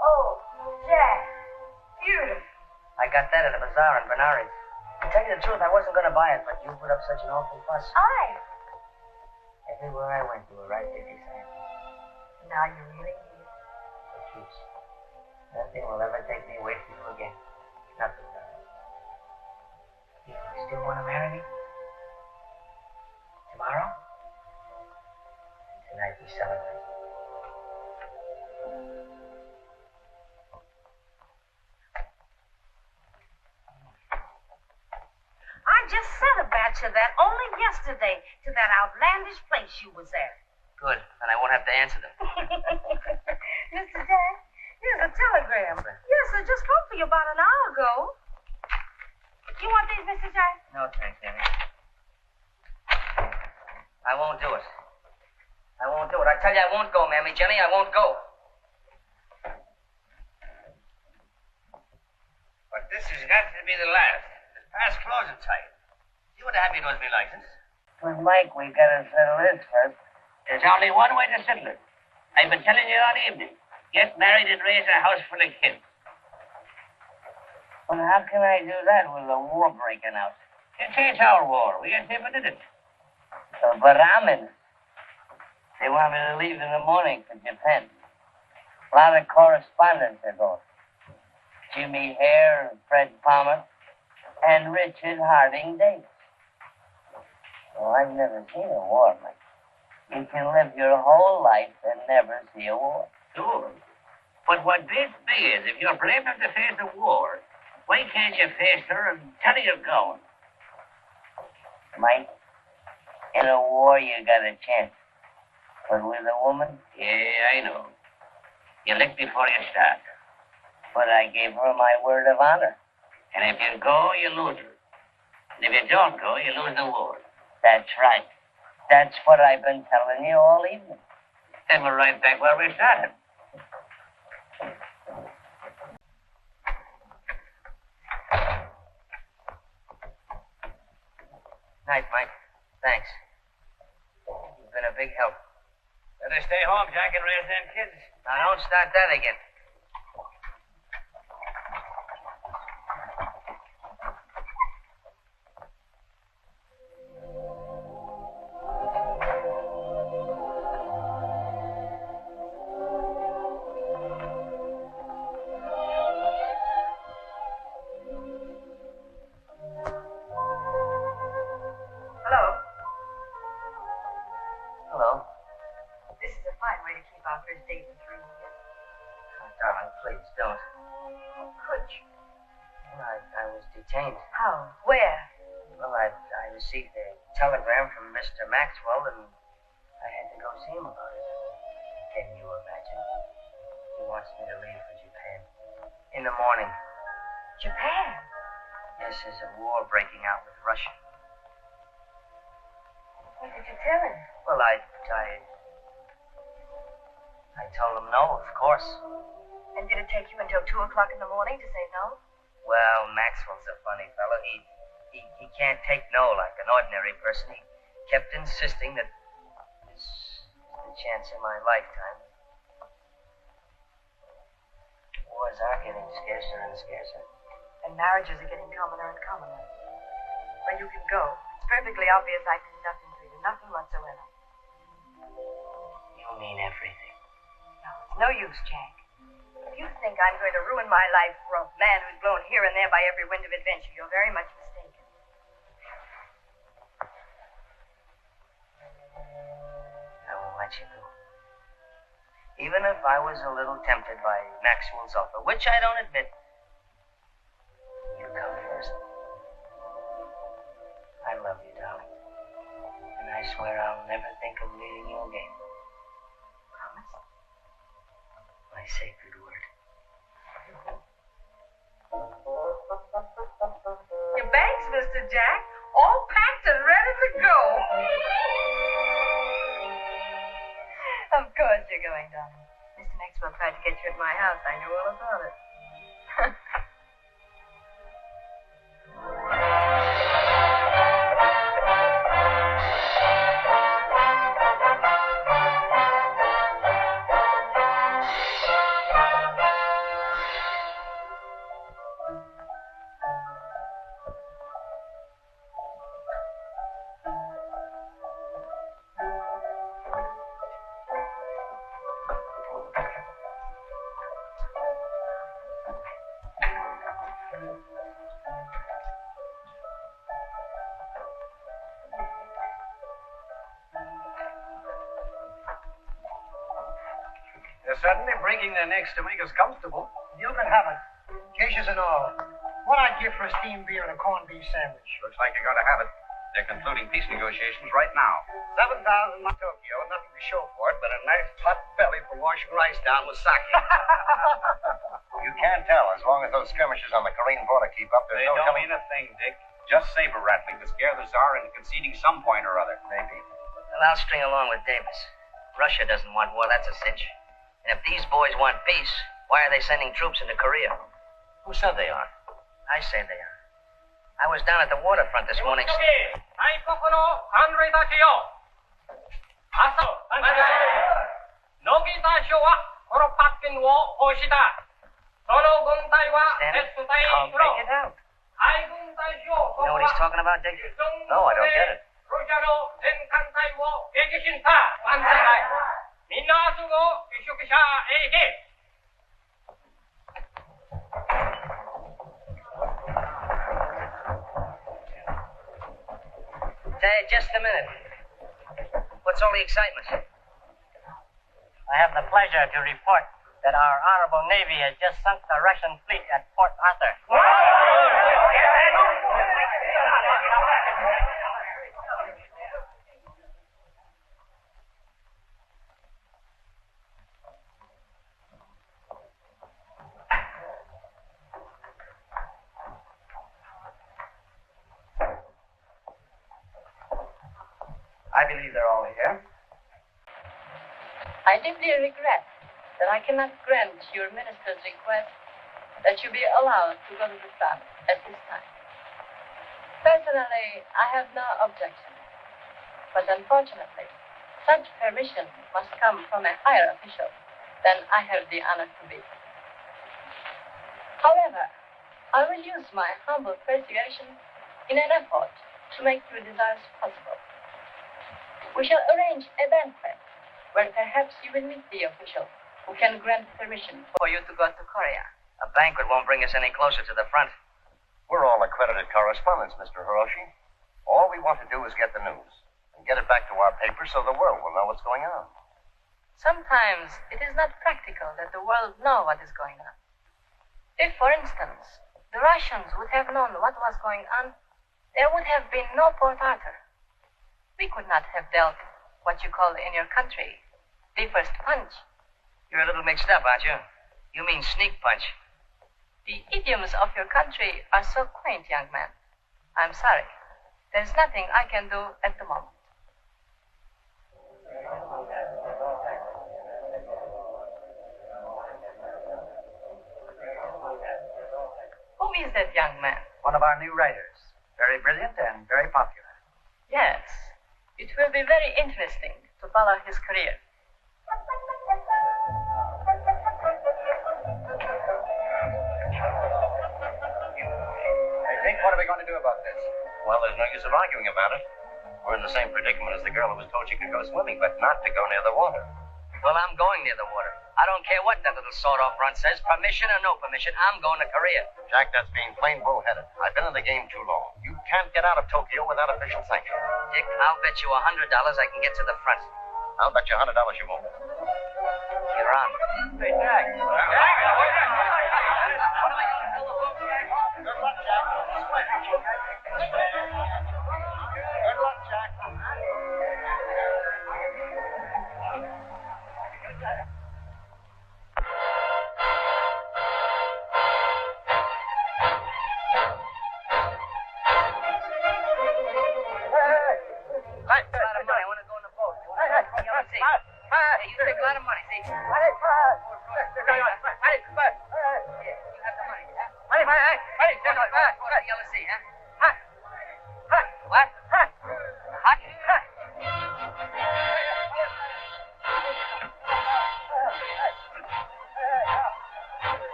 Oh, Jack. Beautiful. I got that at a bazaar in Benares. To tell you the truth, I wasn't going to buy it, but you put up such an awful fuss. Everywhere I went, you were right there beside me. Now you really need it. For keeps. Nothing will ever take me away from you again. Nothing, darling. You still want to marry me? Tomorrow? And tonight we celebrate. I just sent a batch of that only yesterday to that outlandish place you was at. Good, and I won't have to answer them. Mr. Jack, here's a telegram. Yes, sir, just come for you about an hour ago. You want these, Mr. Jack? No, thanks, Amy. I won't do it. I won't do it. I tell you, I won't go, Mammy Jenny. I won't go. But this has got to be the last. It's past closing time. You would have me lose me license. Well, Mike, we gotta settle this first. There's only one way to settle it. I've been telling you all evening. Get married and raise a house full of kids. Well, how can I do that with a war breaking out? It's our war. We inhibited it. The Brahmins. They want me to leave in the morning for Japan. A lot of correspondents are going. Jimmy Hare, Fred Palmer, and Richard Harding Davis. Well, I've never seen a war, Mike. You can live your whole life and never see a war. Sure. But what beats me is if you're brave enough to face a war, why can't you face her and tell her you're going? Mike, in a war, you got a chance. But with a woman? Yeah, I know. You lick before you start. But I gave her my word of honor. And if you go, you lose her. And if you don't go, you lose the war. That's right. That's what I've been telling you all evening. Then we're right back where we started. Night, Mike. Thanks. You've been a big help. Better stay home, Jack, and raise them kids. Now, don't start that again. How? Where? Well, I received a telegram from Mr. Maxwell, and I had to go see him about it. Can you imagine? He wants me to leave for Japan. In the morning. Japan? Yes, there's a war breaking out with Russia. What did you tell him? Well, I told him no, of course. And did it take you until 2 o'clock in the morning to say no? Well, Maxwell's a funny fellow. He can't take no like an ordinary person. He kept insisting that this is the chance of my lifetime. Wars are getting scarcer and scarcer. And marriages are getting commoner and commoner. Well, you can go. It's perfectly obvious I can do nothing for you. Nothing whatsoever. You mean everything. No, it's no use, Jack. If you think I'm going to ruin my life for a man who's blown here and there by every wind of adventure, you're very much mistaken. I won't let you go. Even if I was a little tempted by Maxwell's offer, which I don't admit, you come first. I love you, darling. And I swear I'll never think of leaving you again. Promise? My sacred word. Your bags, Mr. Jack, all packed and ready to go. Of course you're going, darling. Mr. Maxwell tried to get you at my house. I knew all about it. They're certainly breaking their necks to make us comfortable. You can have it. Cases and all. What I'd give for a steamed beer and a corned beef sandwich. Looks like you're going to have it. They're concluding peace negotiations right now. 7,000 miles to Tokyo, nothing to show for it but a nice hot belly for washing rice down with sake. You can't tell as long as those skirmishes on the Korean border keep up. They don't mean a thing, Dick. Just saber rattling to scare the Tsar into conceding some point or other. Maybe. Well, I'll string along with Davis. Russia doesn't want war, that's a cinch. And if these boys want peace, why are they sending troops into Korea? Who said they are? I say they are. I was down at the waterfront this morning. about, Dick? No, I don't get it. Say, just a minute. What's all the excitement? I have the pleasure to report that our Honorable Navy has just sunk the Russian fleet at Port Arthur. I believe they're all here. I deeply regret that I cannot grant your minister's request that you be allowed to go to the front at this time. Personally, I have no objection. But unfortunately, such permission must come from a higher official than I have the honor to be. However, I will use my humble persuasion in an effort to make your desires possible. We shall arrange a banquet where perhaps you will meet the official who can grant permission for you to go to Korea. A banquet won't bring us any closer to the front. We're all accredited correspondents, Mr. Hiroshi. All we want to do is get the news and get it back to our paper so the world will know what's going on. Sometimes it is not practical that the world know what is going on. If, for instance, the Russians would have known what was going on, there would have been no Port Arthur. We could not have dealt what you call in your country the first punch. You're a little mixed up, aren't you? You mean sneak punch. The idioms of your country are so quaint, young man. I'm sorry. There's nothing I can do at the moment. Who is that young man? One of our new writers. Very brilliant and very popular. Yes. It will be very interesting to follow his career. Hey, Dick, what are we going to do about this? Well, there's no use of arguing about it. We're in the same predicament as the girl who was told she could go swimming, but not to go near the water. Well, I'm going near the water. I don't care what that little sawed-off front says. Permission or no permission, I'm going to Korea. Jack, that's being plain bullheaded. I've been in the game too long. You can't get out of Tokyo without official sanction. Dick, I'll bet you $100 I can get to the front. I'll bet you $100 you won't. You're on. Hey, Jack. Good luck, Jack. Good luck, Jack.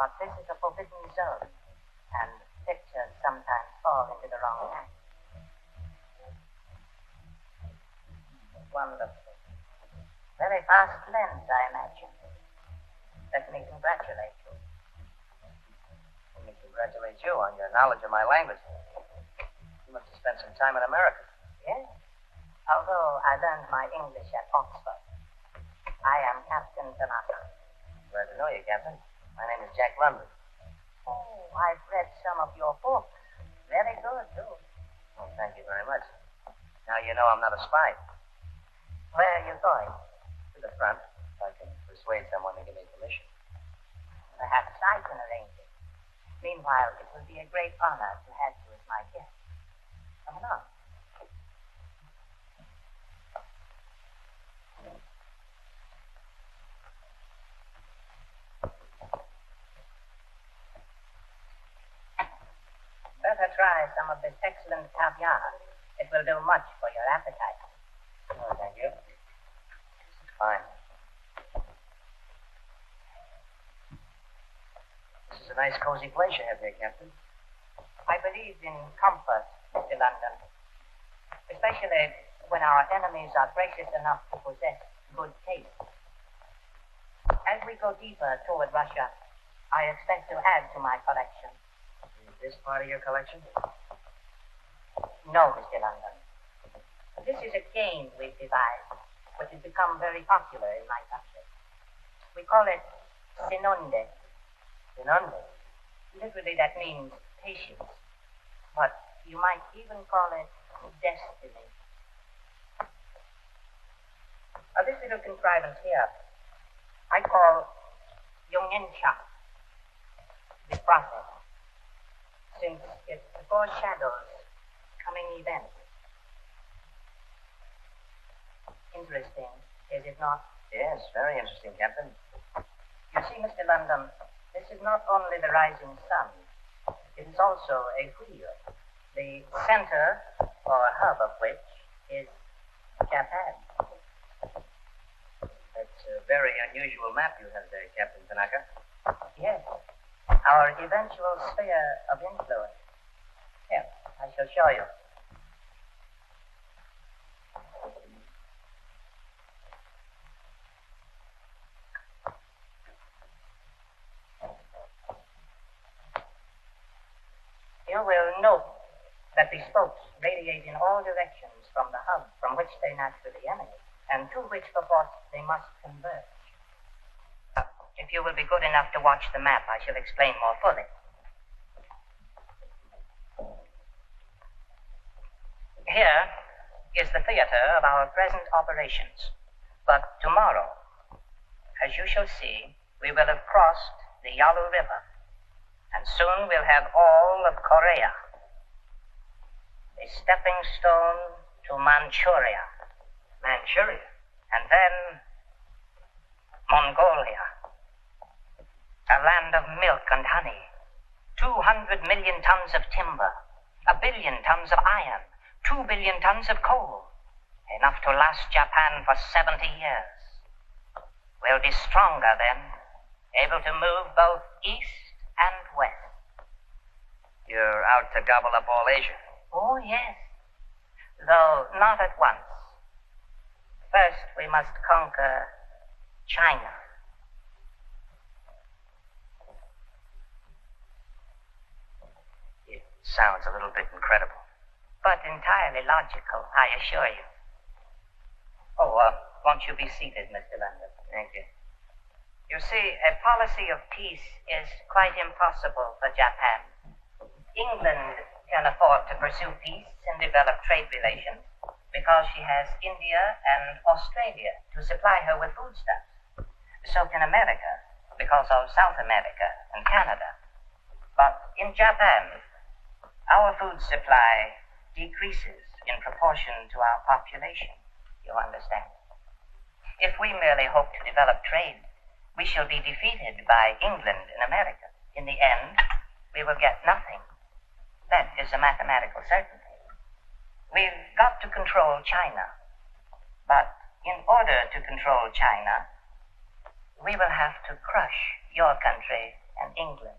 But this is a forbidden zone, and pictures sometimes fall into the wrong hands. Wonderful. Very fast lens, I imagine. Let me congratulate you. Let me congratulate you on your knowledge of my language. You must have spent some time in America. Yes. Although I learned my English at Oxford. I am Captain Tanaka. Glad to know you, Captain. My name is Jack London. Oh, I've read some of your books. Very good, too. Oh, thank you very much. Now you know I'm not a spy. Where are you going? To the front, if I can persuade someone to give me permission. Perhaps I can arrange it. Meanwhile, it will be a great honor to have you as my guest. Come along. Better try some of this excellent caviar. It will do much for your appetite. Oh, thank you. This is fine. This is a nice, cozy place you have here, Captain. I believe in comfort, Mr. London. Especially when our enemies are gracious enough to possess good taste. As we go deeper toward Russia, I expect to add to my collection. Is this part of your collection? No, Mr. London. This is a game we've devised, which has become very popular in my country. We call it Sinonde. Sinonde? Literally, that means patience. But you might even call it destiny. This little contrivance here, I call Yongensha, the process, since it foreshadows coming events. Interesting, is it not? Yes, very interesting, Captain. You see, Mr. London, this is not only the rising sun, it is also a wheel, the center or hub of which is Japan. That's a very unusual map you have there, Captain Tanaka. Yes, our eventual sphere of influence. Here, I shall show you. You will note that the spokes radiate in all directions from the hub from which they naturally emanate, and to which perforce they must converge. If you will be good enough to watch the map, I shall explain more fully. Here is the theater of our present operations. But tomorrow, as you shall see, we will have crossed the Yalu River, and soon we'll have all of Korea, a stepping stone to Manchuria. Manchuria? And then Mongolia, a land of milk and honey, 200 million tons of timber, 1 billion tons of iron, 2 billion tons of coal, enough to last Japan for 70 years. We'll be stronger then, able to move both east and west. You're out to gobble up all Asia? Oh, yes, though not at once. First, we must conquer China. It sounds a little bit incredible. But entirely logical, I assure you. Oh, won't you be seated, Mr. London? Thank you. You see, a policy of peace is quite impossible for Japan. England can afford to pursue peace and develop trade relations because she has India and Australia to supply her with foodstuffs. So can America because of South America and Canada. But in Japan, our food supply decreases in proportion to our population, you understand. If we merely hope to develop trade, we shall be defeated by England and America. In the end, we will get nothing. That is a mathematical certainty. We've got to control China. But in order to control China, we will have to crush your country and England.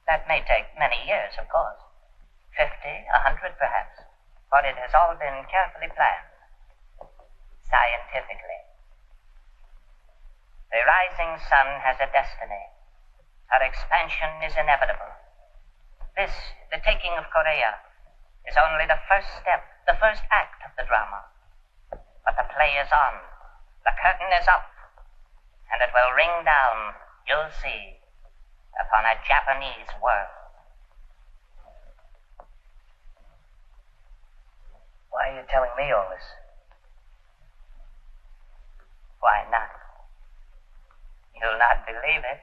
That may take many years, of course. 50, 100 perhaps. But it has all been carefully planned. Scientifically. The rising sun has a destiny. Her expansion is inevitable. This, the taking of Korea, is only the first step, the first act of the drama. But the play is on. The curtain is up. And it will ring down, you'll see, upon a Japanese world. Why are you telling me all this? Why not? You'll not believe it.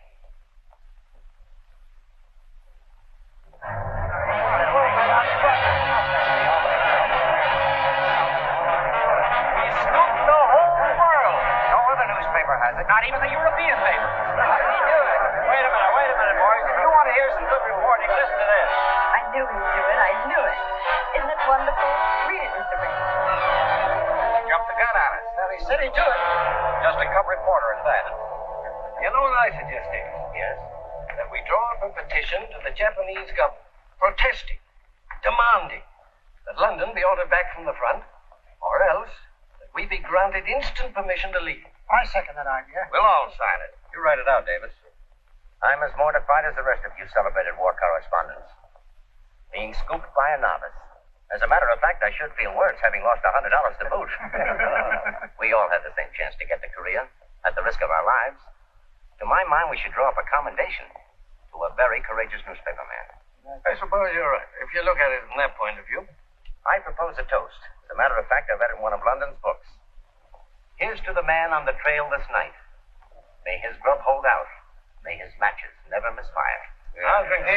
Not even the European paper. Wait a minute, boys. If you want to hear some good reporting, listen to this. I knew he'd do it. I knew it. Isn't it wonderful? Read it, Mr. Ring. Jumped the gun on us. Well, he said he'd do it. Just a cub reporter at that. You know what I suggested? Yes? That we draw up a petition to the Japanese government, protesting, demanding that London be ordered back from the front, or else that we be granted instant permission to leave. I second that idea. We'll all sign it. You write it out, Davis. I'm as mortified as the rest of you celebrated war correspondents. Being scooped by a novice. As a matter of fact, I should feel worse having lost $100 to boot. We all had the same chance to get to Korea, at the risk of our lives. To my mind, we should draw up a commendation to a very courageous newspaper man. I suppose you're right, if you look at it from that point of view. I propose a toast. As a matter of fact, I read it in one of London's books. Here's to the man on the trail this night. May his grub hold out. May his matches never misfire. I'll drink to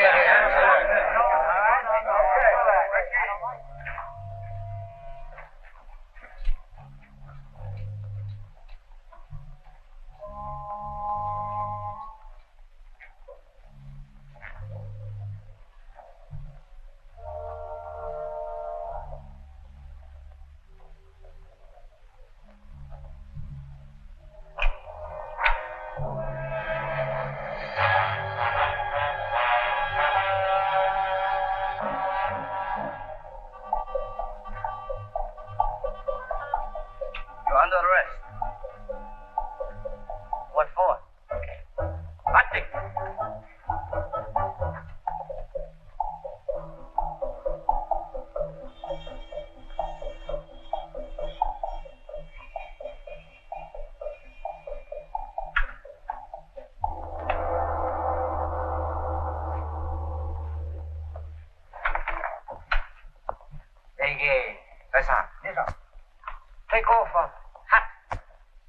Take off a hat.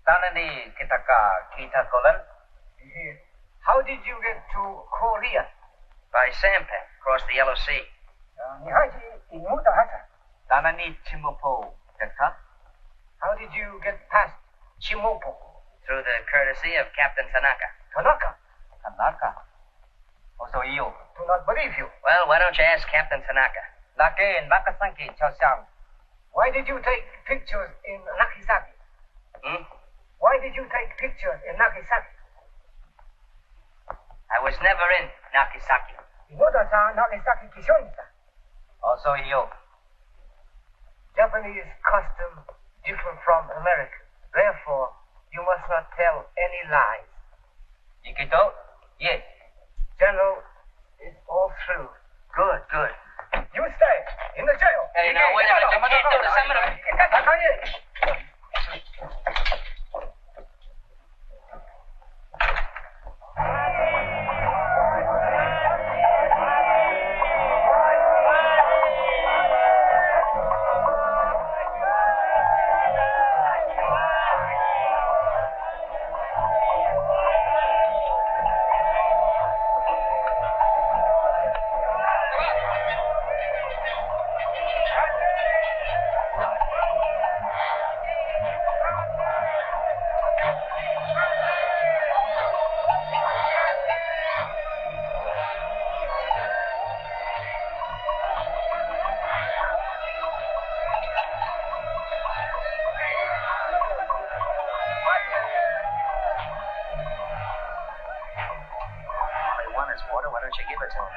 Tanani kitaka kita kolan. How did you get to Korea? By sampan, across the Yellow Sea. Nihaji imuta hata. Tanani Chimopo Teka. How did you get past Chimopo? Through the courtesy of Captain Tanaka. Tanaka? Tanaka? Also you. Do not believe you. Well, why don't you ask Captain Tanaka? Nake Nakasanki Chosang. Why did you take pictures in Nagasaki? Why did you take pictures in Nagasaki? I was never in Nagasaki. Inoda-san Nagasaki kishonita. Also you. Japanese custom different from American. Therefore, you must not tell any lies. Ikito? Yes. General, it's all through. Good, good. You stay in the jail. Hey, now, wait a minute. You can't do this. I'm gonna... baritone.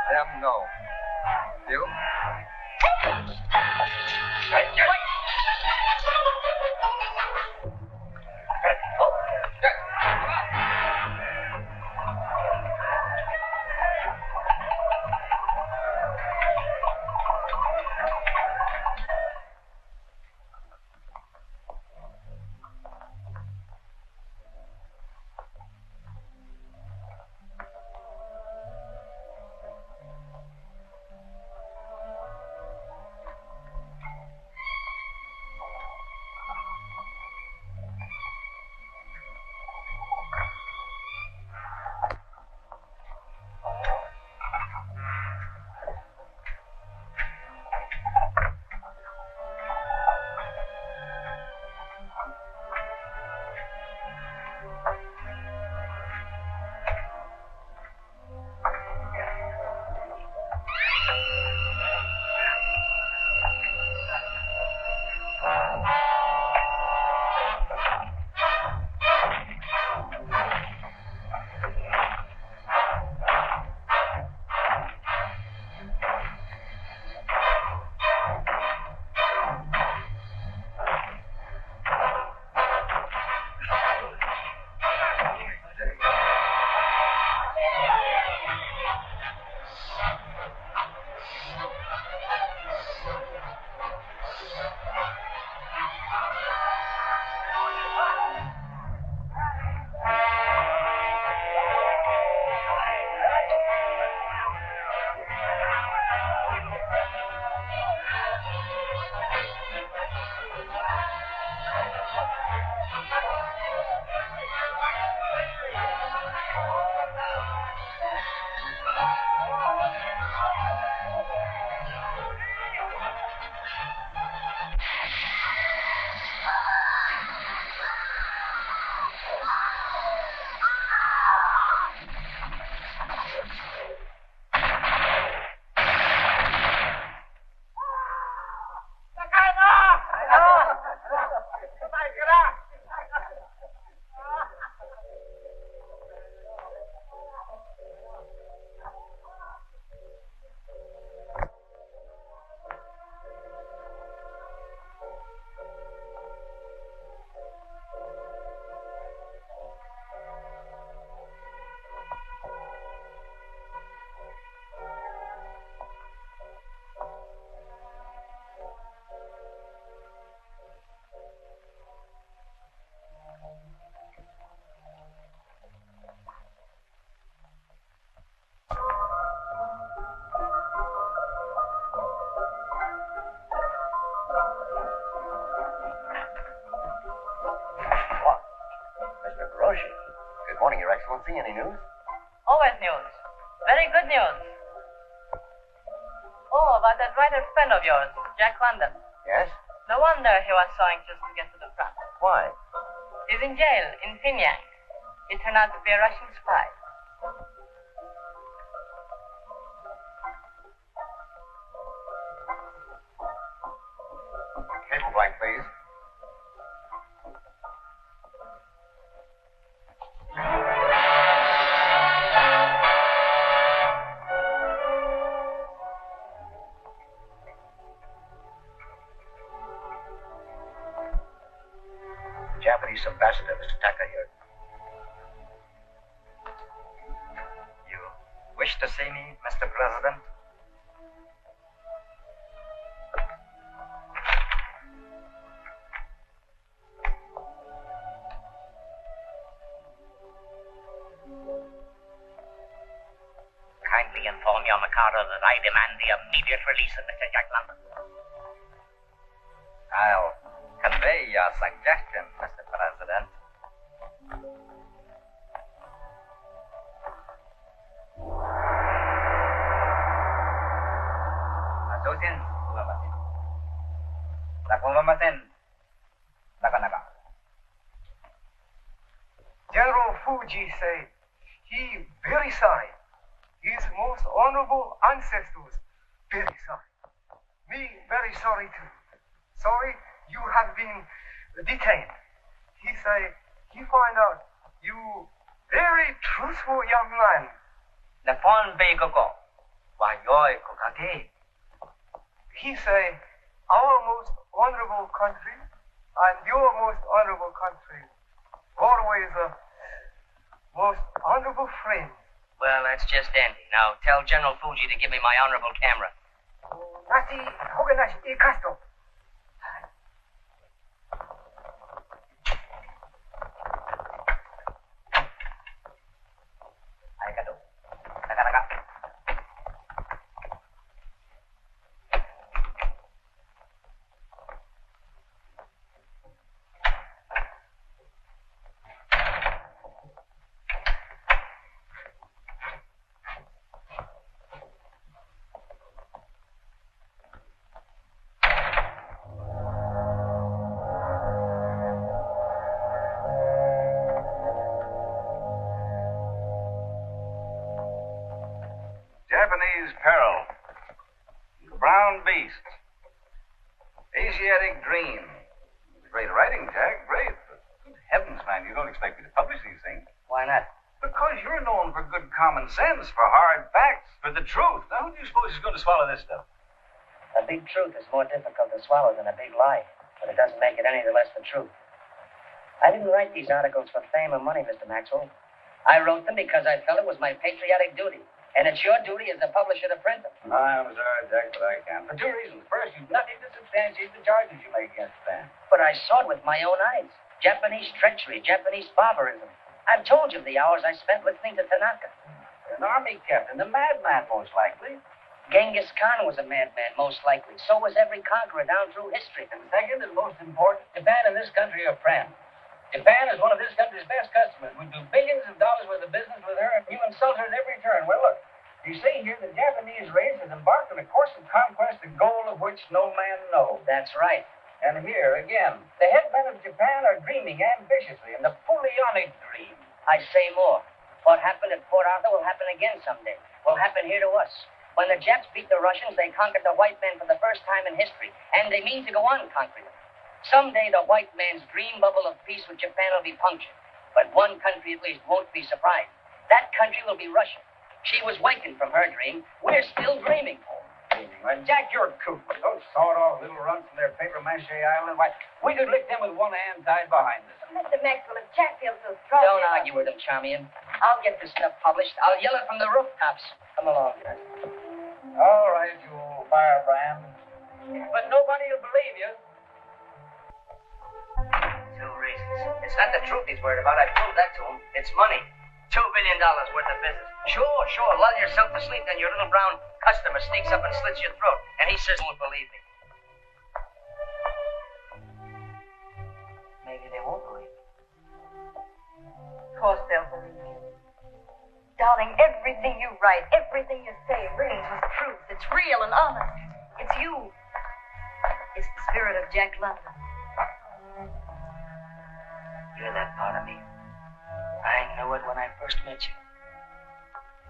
Them, no. You? See any news? Always news. Very good news. Oh, about that writer friend of yours, Jack London. Yes? No wonder he was so anxious to get to the front. Why? He's in jail in Pyongyang. He turned out to be a Russian spy. Cable blank, please. Japanese ambassador, Mr. Taka here. You wish to see me, Mr. President? Kindly inform your Mikado that I demand the immediate release of Mr. Jack London. I'll convey your suggestion, Mr. President. Susan, General Fuji say he very sorry. His most honorable ancestors very sorry. Me very sorry too. Sorry you have been detained. He say he find out you very truthful young man Na phone be go go. Why yoy ko kake? He say, our most honorable country and your most honorable country, always a most honorable friend. Well, that's just dandy. Now tell General Fuji to give me my honorable camera. Nasi, hogenashi, ikasto. Arigato. Nakanaka. Japanese peril. The brown beast. Asiatic dream. Great writing, Jack. Great. But good heavens, man, you don't expect me to publish these things. Why not? Because you're known for good common sense, for hard facts, for the truth. Now, who do you suppose is going to swallow this stuff? A big truth is more difficult to swallow than a big lie, but it doesn't make it any the less the truth. I didn't write these articles for fame or money, Mr. Maxwell. I wrote them because I felt it was my patriotic duty. And it's your duty as the publisher to print them. I'm sorry, Jack, but I can't. For two reasons. First, you've nothing to substantiate the charges you make against Stan. But I saw it with my own eyes. Japanese treachery, Japanese barbarism. I've told you of the hours I spent listening to Tanaka. An army captain, a madman, most likely. Genghis Khan was a madman, most likely. So was every conqueror down through history. And second, and most important, Japan and this country are friends. Japan is one of this country's best customers. We do billions of dollars worth of business with her, and you insult her at every turn. Well, look, you see here the Japanese race has embarked on a course of conquest, the goal of which no man knows. That's right. And here, again, the headmen of Japan are dreaming ambitiously, in the Napoleonic dream. I say more. What happened at Port Arthur will happen again someday. Will happen here to us. When the Japs beat the Russians, they conquered the white men for the first time in history, and they mean to go on conquering them. Someday the white man's dream bubble of peace with Japan will be punctured. But one country at least won't be surprised. That country will be Russia. She was wakened from her dream. We're still dreaming. Well, Jack, you're cool. Those sawed-off little runts from their papier-mâché island, why, we could lick them with one hand tied behind us. Mr. Maxwell, if Jack feels so strong... Don't argue with him, Charmian. I'll get this stuff published. I'll yell it from the rooftops. Come along, guys. All right, you firebrand. But nobody will believe you. Two reasons. It's not the truth he's worried about. I proved that to him. It's money. $2 billion worth of business. Sure. Lull yourself to sleep, then your little brown customer sneaks up and slits your throat. And he says he won't believe me. Maybe they won't believe me. Of course they'll believe you. Darling, everything you write, everything you say rings with truth. It's real and honest. It's you. It's the spirit of Jack London. You're that part of me. I knew it when I first met you.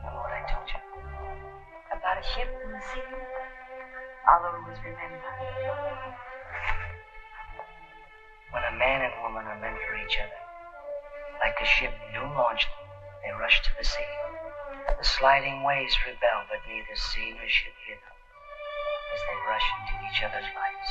Remember what I told you? About a ship in the sea? I'll always remember. When a man and woman are meant for each other, like a ship new launched, they rush to the sea. The sliding waves rebel, but neither sea nor ship hear them as they rush into each other's lives.